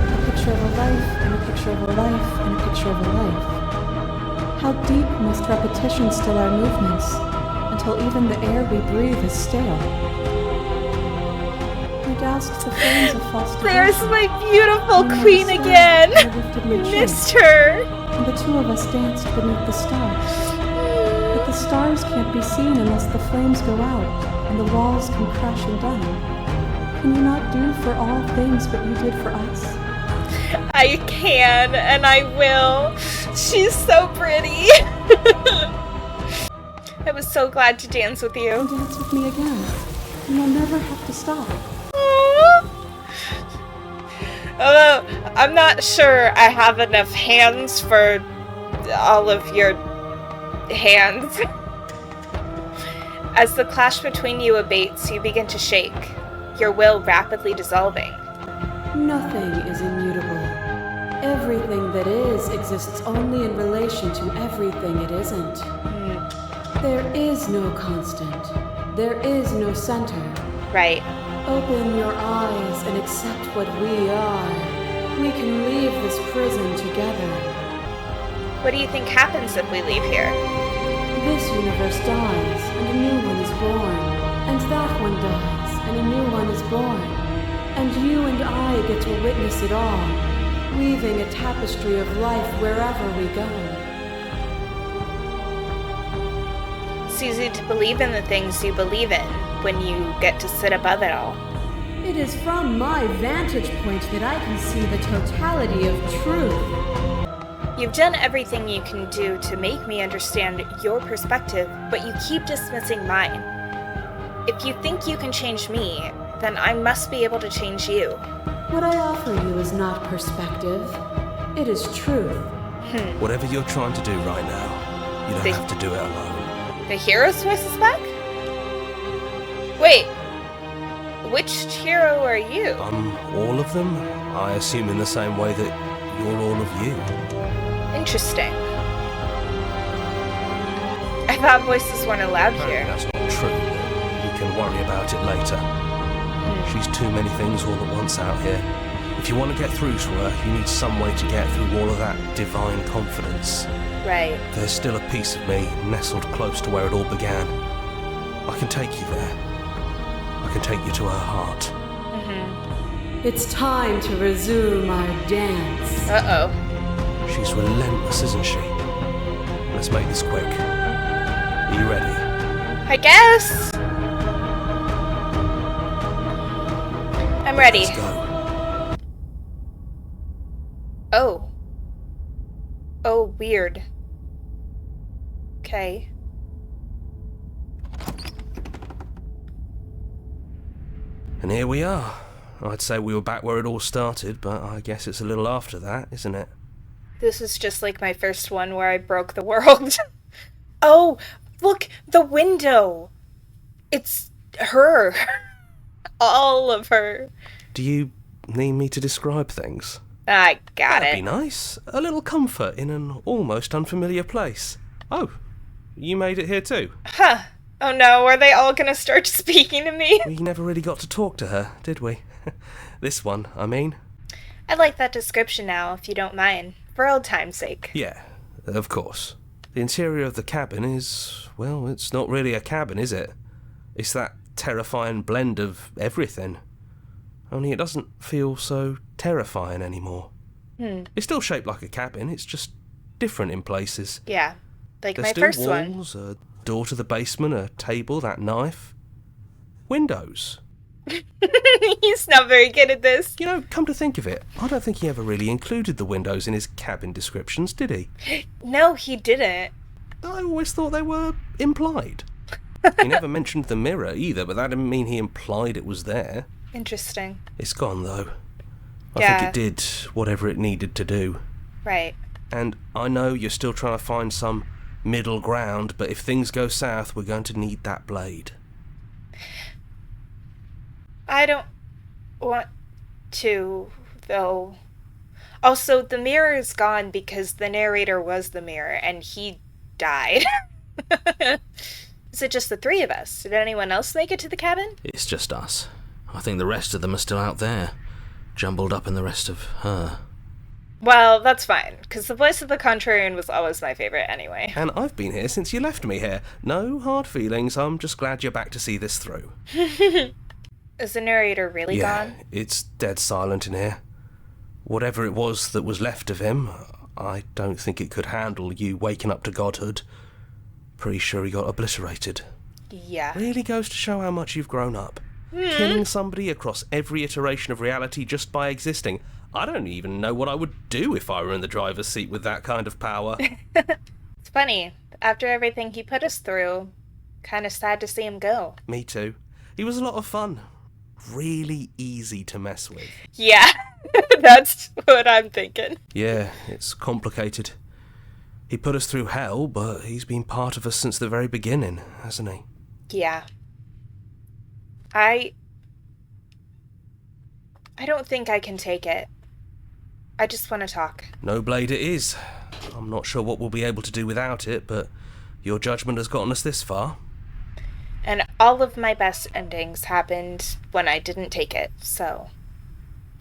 Speaker 3: A picture of a life, and a picture of a life, and a picture of a life. How deep must repetition still our movements, until even the air we breathe is stale? We doused the flames of false
Speaker 1: There's
Speaker 3: devotion.
Speaker 1: my beautiful
Speaker 3: And
Speaker 1: queen
Speaker 3: the stars
Speaker 1: again!
Speaker 3: lifted my chin,
Speaker 1: Missed her!
Speaker 3: and the two of us danced beneath the stars. But the stars can't be seen unless the flames go out, and the walls come crashing down. Can you not do for all things what you did for us?
Speaker 1: I can, and I will. She's so pretty. I was so glad to dance with you.
Speaker 3: And dance with me again, and you'll never have to stop.
Speaker 1: Although, I'm not sure I have enough hands for all of your hands. As the clash between you abates, you begin to shake, your will rapidly dissolving.
Speaker 3: Nothing is immutable. Everything that is exists only in relation to everything it isn't. There is no constant. There is no center.
Speaker 1: Right.
Speaker 3: Open your eyes and accept what we are. We can leave this prison together.
Speaker 1: What do you think happens if we leave here?
Speaker 3: This universe dies, and a new one is born. And that one dies, and a new one is born. And you and I get to witness it all, weaving a tapestry of life wherever we go.
Speaker 1: It's easy to believe in the things you believe in when you get to sit above it all.
Speaker 3: It is from my vantage point that I can see the totality of truth.
Speaker 1: You've done everything you can do to make me understand your perspective, but you keep dismissing mine. If you think you can change me, then I must be able to change you.
Speaker 3: What I offer you is not perspective. It is truth.
Speaker 7: Whatever you're trying to do right now, you don't have to do it alone.
Speaker 1: The hero's voice is back? Wait, which hero are you?
Speaker 7: All of them? I assume in the same way that you're all of you.
Speaker 1: Interesting. I thought voices weren't allowed
Speaker 7: Apparently
Speaker 1: here.
Speaker 7: that's not true. We can worry about it later. She's too many things all at once out here. If you want to get through to her, you need some way to get through all of that divine confidence.
Speaker 1: Right.
Speaker 7: There's still a piece of me nestled close to where it all began. I can take you there. I can take you to her heart.
Speaker 3: It's time to resume our dance.
Speaker 1: Uh-oh.
Speaker 7: She's relentless, isn't she? Let's make this quick. Are you ready?
Speaker 1: I guess. I'm ready.
Speaker 7: Let's go.
Speaker 1: Oh. Oh, weird. Okay.
Speaker 7: And here we are. I'd say we were back where it all started, but I guess it's a little after that, isn't it?
Speaker 1: This is just like my first one where I broke the world. Oh, look, the window. It's her. All of her.
Speaker 7: Do you need me to describe things?
Speaker 1: I got
Speaker 7: That'd be
Speaker 1: it.
Speaker 7: nice. A little comfort in an almost unfamiliar place. Oh, you made it here too?
Speaker 1: Huh. Oh no, are they all gonna start speaking to me?
Speaker 7: We never really got to talk to her, did we? This one, I mean.
Speaker 1: I like that description now, if you don't mind. For old time's sake.
Speaker 7: Yeah, of course. The interior of the cabin is, well, it's not really a cabin, is it? It's that terrifying blend of everything. Only it doesn't feel so terrifying anymore. It's still shaped like a cabin, it's just different in places.
Speaker 1: Yeah. Like
Speaker 7: There's
Speaker 1: my
Speaker 7: still
Speaker 1: first one.
Speaker 7: walls, a door to the basement, a table, that knife. Windows.
Speaker 1: He's not very good at this.
Speaker 7: You know, come to think of it, I don't think he ever really included the windows in his cabin descriptions, did he?
Speaker 1: No, he didn't.
Speaker 7: I always thought they were implied. He never mentioned the mirror either, but that didn't mean he implied it was there.
Speaker 1: Interesting.
Speaker 7: It's gone, though. I
Speaker 1: Yeah.
Speaker 7: think it did whatever it needed to do.
Speaker 1: Right.
Speaker 7: And I know you're still trying to find some middle ground, but if things go south, we're going to need that blade.
Speaker 1: I don't want to, though. Also, the mirror is gone because the narrator was the mirror and he died. Is it just the three of us? Did anyone else make it to the cabin?
Speaker 4: It's just us. I think the rest of them are still out there, jumbled up in the rest of her.
Speaker 1: Well, that's fine, because the voice of the contrarian was always my favorite anyway.
Speaker 7: And I've been here since you left me here. No hard feelings, I'm just glad you're back to see this through.
Speaker 1: Is the narrator really gone?
Speaker 7: It's dead silent in here. Whatever it was that was left of him, I don't think it could handle you waking up to godhood. Pretty sure he got obliterated.
Speaker 1: Yeah.
Speaker 7: Really goes to show how much you've grown up. Killing somebody across every iteration of reality just by existing. I don't even know what I would do if I were in the driver's seat with that kind of power.
Speaker 1: It's funny. After everything he put us through, kind of sad to see him go.
Speaker 7: Me too. He was a lot of fun. Really easy to mess with.
Speaker 1: Yeah, that's what I'm thinking.
Speaker 7: Yeah, it's complicated. He put us through hell, but he's been part of us since the very beginning, hasn't he?
Speaker 1: Yeah. I don't think I can take it. I just want to talk.
Speaker 7: No blade it is. I'm not sure what we'll be able to do without it, but your judgment has gotten us this far.
Speaker 1: And all of my best endings happened when I didn't take it, so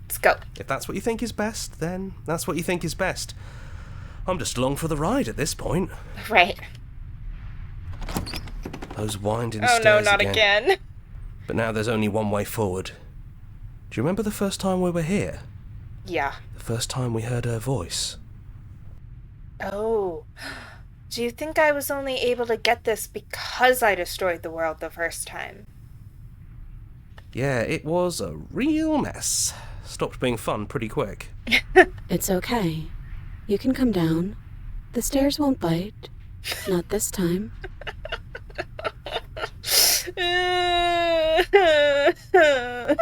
Speaker 1: let's go.
Speaker 7: If that's what you think is best, then that's what you think is best. I'm just along for the ride at this point.
Speaker 1: Right.
Speaker 7: Those winding
Speaker 1: Oh
Speaker 7: stairs
Speaker 1: no, not again.
Speaker 7: But now there's only one way forward. Do you remember the first time we were here?
Speaker 1: Yeah.
Speaker 7: The first time we heard her voice?
Speaker 1: Oh. Do you think I was only able to get this because I destroyed the world the first time?
Speaker 7: Yeah, it was a real mess. Stopped being fun pretty quick.
Speaker 6: It's okay. You can come down. The stairs won't bite. Not this time.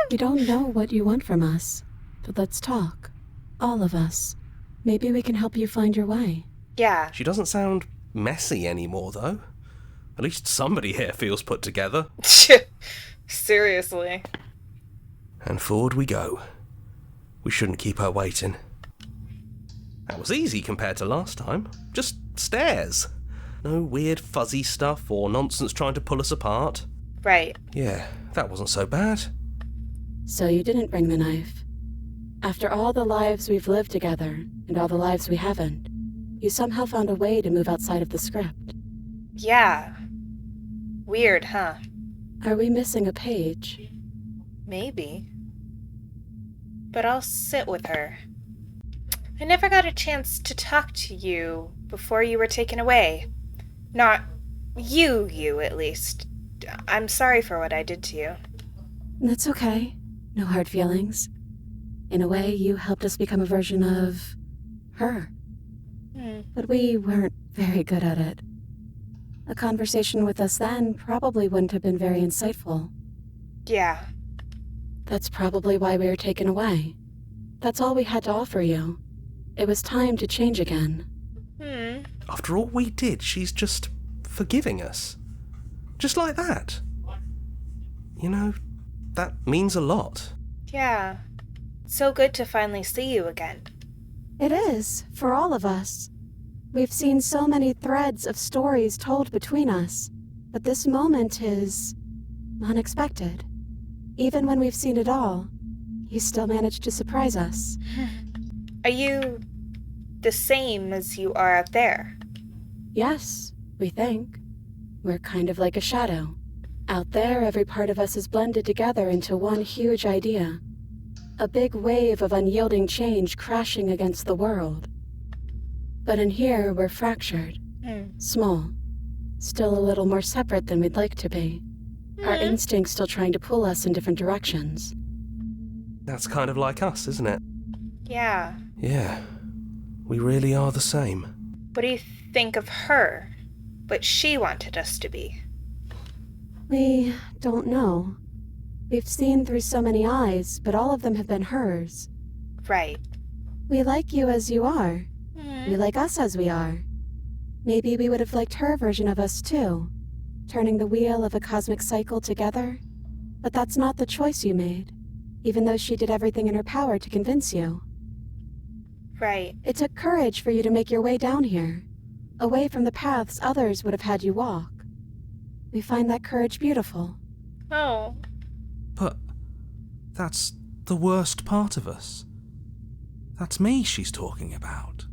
Speaker 6: You don't know what you want from us, but let's talk. All of us. Maybe we can help you find your way.
Speaker 1: Yeah.
Speaker 7: She doesn't sound messy anymore, though. At least somebody here feels put together.
Speaker 1: Seriously.
Speaker 7: And forward we go. We shouldn't keep her waiting. That was easy compared to last time. Just stairs. No weird fuzzy stuff or nonsense trying to pull us apart.
Speaker 1: Right.
Speaker 7: Yeah, that wasn't so bad.
Speaker 6: So you didn't bring the knife. After all the lives we've lived together, and all the lives we haven't, you somehow found a way to move outside of the script.
Speaker 1: Yeah. Weird, huh?
Speaker 6: Are we missing a page?
Speaker 1: Maybe. But I'll sit with her. I never got a chance to talk to you before you were taken away. Not you at least. I'm sorry for what I did to you.
Speaker 6: That's okay. No hard feelings. In a way, you helped us become a version of her. But we weren't very good at it. A conversation with us then probably wouldn't have been very insightful.
Speaker 1: Yeah.
Speaker 6: That's probably why we were taken away. That's all we had to offer you. It was time to change again.
Speaker 7: After all we did, she's just forgiving us. Just like that. You know, that means a lot.
Speaker 1: Yeah. So good to finally see you again.
Speaker 6: It is, for all of us. We've seen so many threads of stories told between us, but this moment is unexpected. Even when we've seen it all, you still managed to surprise us.
Speaker 1: Are you the same as you are out there?
Speaker 6: Yes, we think. We're kind of like a shadow. Out there, every part of us is blended together into one huge idea. A big wave of unyielding change crashing against the world. But in here, we're fractured. Small. Still a little more separate than we'd like to be. Our instincts still trying to pull us in different directions.
Speaker 7: That's kind of like us, isn't it?
Speaker 1: Yeah.
Speaker 7: Yeah. We really are the same.
Speaker 1: What do you think of her? What she wanted us to be?
Speaker 6: We don't know. We've seen through so many eyes, but all of them have been hers.
Speaker 1: Right.
Speaker 6: We like you as you are. We like us as we are. Maybe we would have liked her version of us too, turning the wheel of a cosmic cycle together. But that's not the choice you made, even though she did everything in her power to convince you.
Speaker 1: Right.
Speaker 6: It took courage for you to make your way down here, away from the paths others would have had you walk. We find that courage beautiful.
Speaker 1: Oh.
Speaker 5: But that's the worst part of us. That's me she's talking about.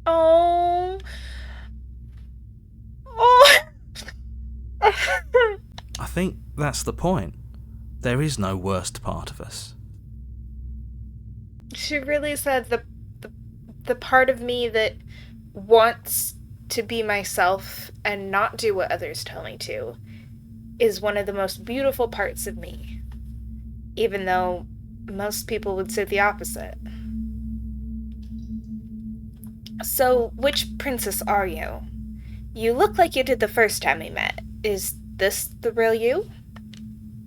Speaker 1: Oh. Oh.
Speaker 5: I think that's the point.
Speaker 2: There is no worst part of us.
Speaker 1: She really said the part of me that wants to be myself and not do what others tell me to is one of the most beautiful parts of me, even though most people would say the opposite. So, which princess are you? You look like you did the first time we met. Is this the real you?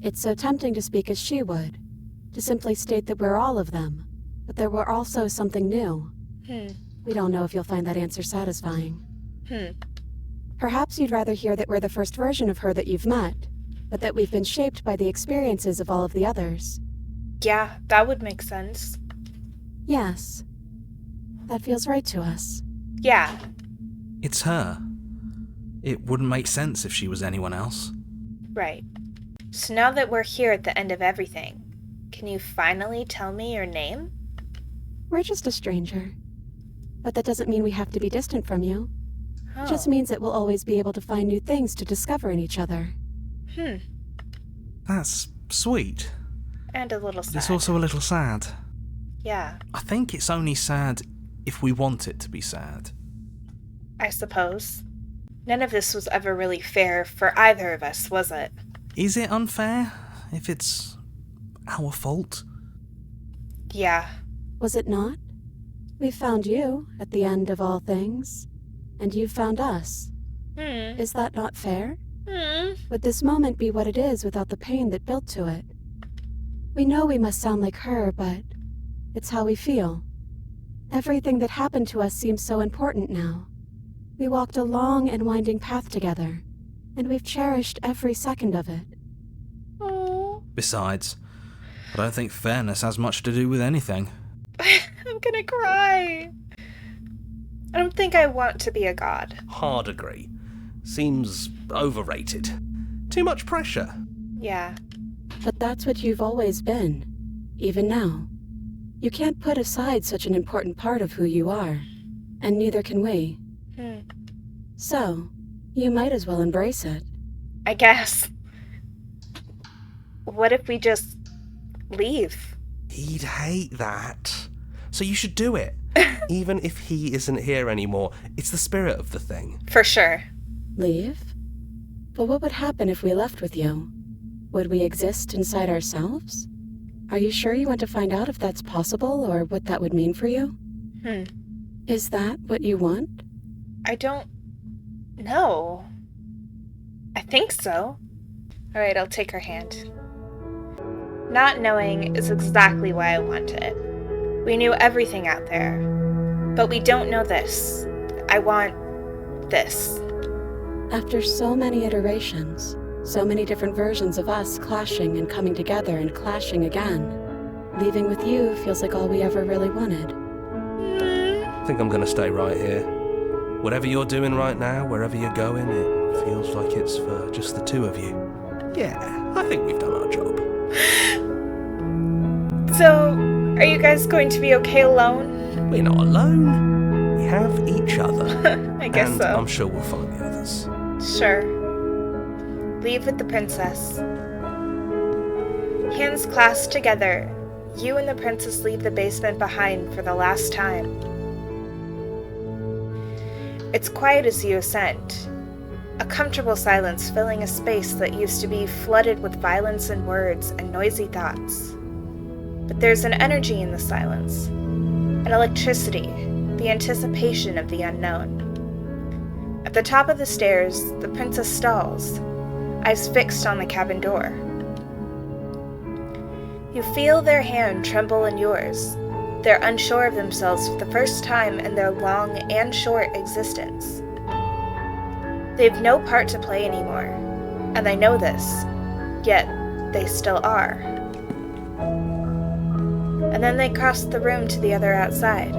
Speaker 6: It's so tempting to speak as she would, to simply state that we're all of them, but there were also something new. We don't know if you'll find that answer satisfying. Perhaps you'd rather hear that we're the first version of her that you've met, but that we've been shaped by the experiences of all of the others.
Speaker 1: Yeah, that would make sense.
Speaker 6: Yes. That feels right to us.
Speaker 1: Yeah.
Speaker 2: It's her. It wouldn't make sense if she was anyone else.
Speaker 1: Right. So now that we're here at the end of everything, can you finally tell me your name?
Speaker 6: We're just a stranger. But that doesn't mean we have to be distant from you. It just means that we'll always be able to find new things to discover in each other.
Speaker 2: That's sweet.
Speaker 1: And a little sad.
Speaker 2: But it's also a little sad.
Speaker 1: Yeah,
Speaker 2: I think it's only sad if we want it to be sad.
Speaker 1: I suppose. None of this was ever really fair for either of us, was it?
Speaker 2: Is it unfair if it's our fault?
Speaker 1: Yeah.
Speaker 6: Was it not? We found you at the end of all things, and you found us. Is that not fair? Would this moment be what it is without the pain that built to it? We know we must sound like her, but it's how we feel. Everything that happened to us seems so important now. We walked a long and winding path together, and we've cherished every second of it.
Speaker 2: Besides, I don't think fairness has much to do with anything.
Speaker 1: I'm gonna cry. I don't think I want to be a god.
Speaker 7: Hard agree. Seems overrated. Too much pressure.
Speaker 1: Yeah.
Speaker 6: But that's what you've always been, even now. You can't put aside such an important part of who you are, and neither can we. So, you might as well embrace it.
Speaker 1: I guess. What if we just leave?
Speaker 7: He'd hate that. So you should do it. Even if he isn't here anymore, it's the spirit of the thing.
Speaker 1: For sure.
Speaker 6: Leave? But what would happen if we left with you? Would we exist inside ourselves? Are you sure you want to find out if that's possible, or what that would mean for you? Is that what you want?
Speaker 1: I don't know. I think so. Alright, I'll take her hand. Not knowing is exactly why I want it. We knew everything out there, but we don't know this. I want this.
Speaker 6: After so many iterations, so many different versions of us clashing and coming together and clashing again, leaving with you feels like all we ever really wanted.
Speaker 7: I think I'm gonna stay right here. Whatever you're doing right now, wherever you're going, it feels like it's for just the two of you. Yeah, I think we've done our job.
Speaker 1: So, are you guys going to be okay alone?
Speaker 7: We're not alone. We have each other.
Speaker 1: I guess
Speaker 7: and
Speaker 1: so.
Speaker 7: I'm sure we'll find the others.
Speaker 1: Sure. Leave with the princess. Hands clasped together, you and the princess leave the basement behind for the last time. It's quiet as you ascend, a comfortable silence filling a space that used to be flooded with violence and words and noisy thoughts. But there's an energy in the silence, an electricity, the anticipation of the unknown. At the top of the stairs, the princess stalls, eyes fixed on the cabin door. You feel their hand tremble in yours. They're unsure of themselves for the first time in their long and short existence. They've no part to play anymore, and they know this, yet they still are. And then they cross the room to the other outside,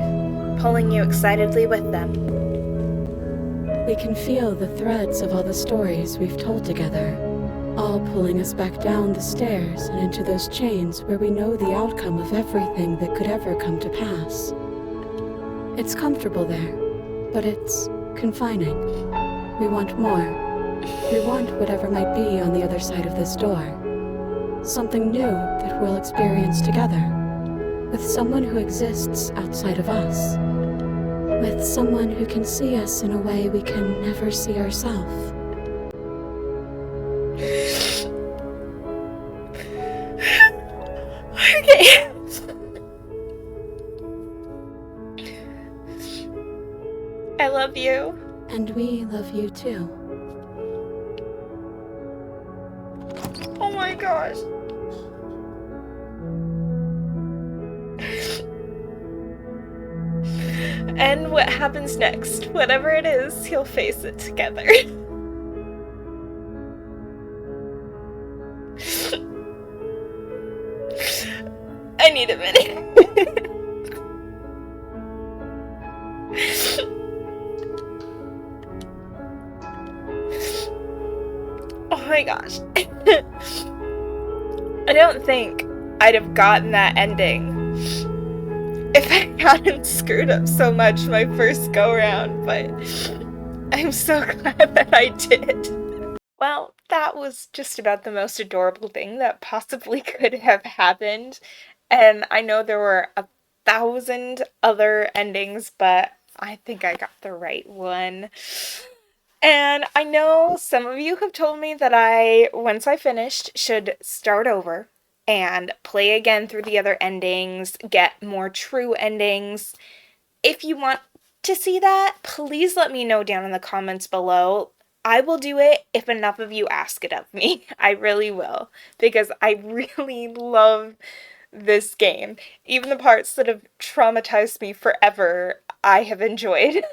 Speaker 1: pulling you excitedly with them.
Speaker 6: We can feel the threads of all the stories we've told together, all pulling us back down the stairs and into those chains where we know the outcome of everything that could ever come to pass. It's comfortable there, but it's confining. We want more. We want whatever might be on the other side of this door.
Speaker 3: Something new that we'll experience together. With someone who exists outside of us. With someone who can see us in a way we can never see ourselves.
Speaker 1: Okay. I love you.
Speaker 3: And we love you too.
Speaker 1: Oh my gosh. And what happens next? Whatever it is, he'll face it together. I need a minute. Oh my gosh. I don't think I'd have gotten that ending if I hadn't screwed up so much my first go round, but I'm so glad that I did. Well, that was just about the most adorable thing that possibly could have happened, and I know there were 1,000 other endings, but I think I got the right one. And I know some of you have told me that I, once I finished, should start over and play again through the other endings, get more true endings. If you want to see that, please let me know down in the comments below. I will do it if enough of you ask it of me. I really will, because I really love this game. Even the parts that have traumatized me forever, I have enjoyed.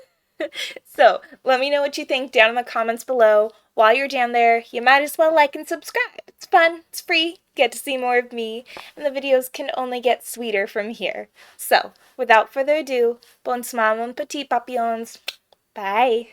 Speaker 1: So, let me know what you think down in the comments below. While you're down there, you might as well like and subscribe. It's fun, it's free, get to see more of me, and the videos can only get sweeter from here. So, without further ado, bonsoir mon petit papillons. Bye!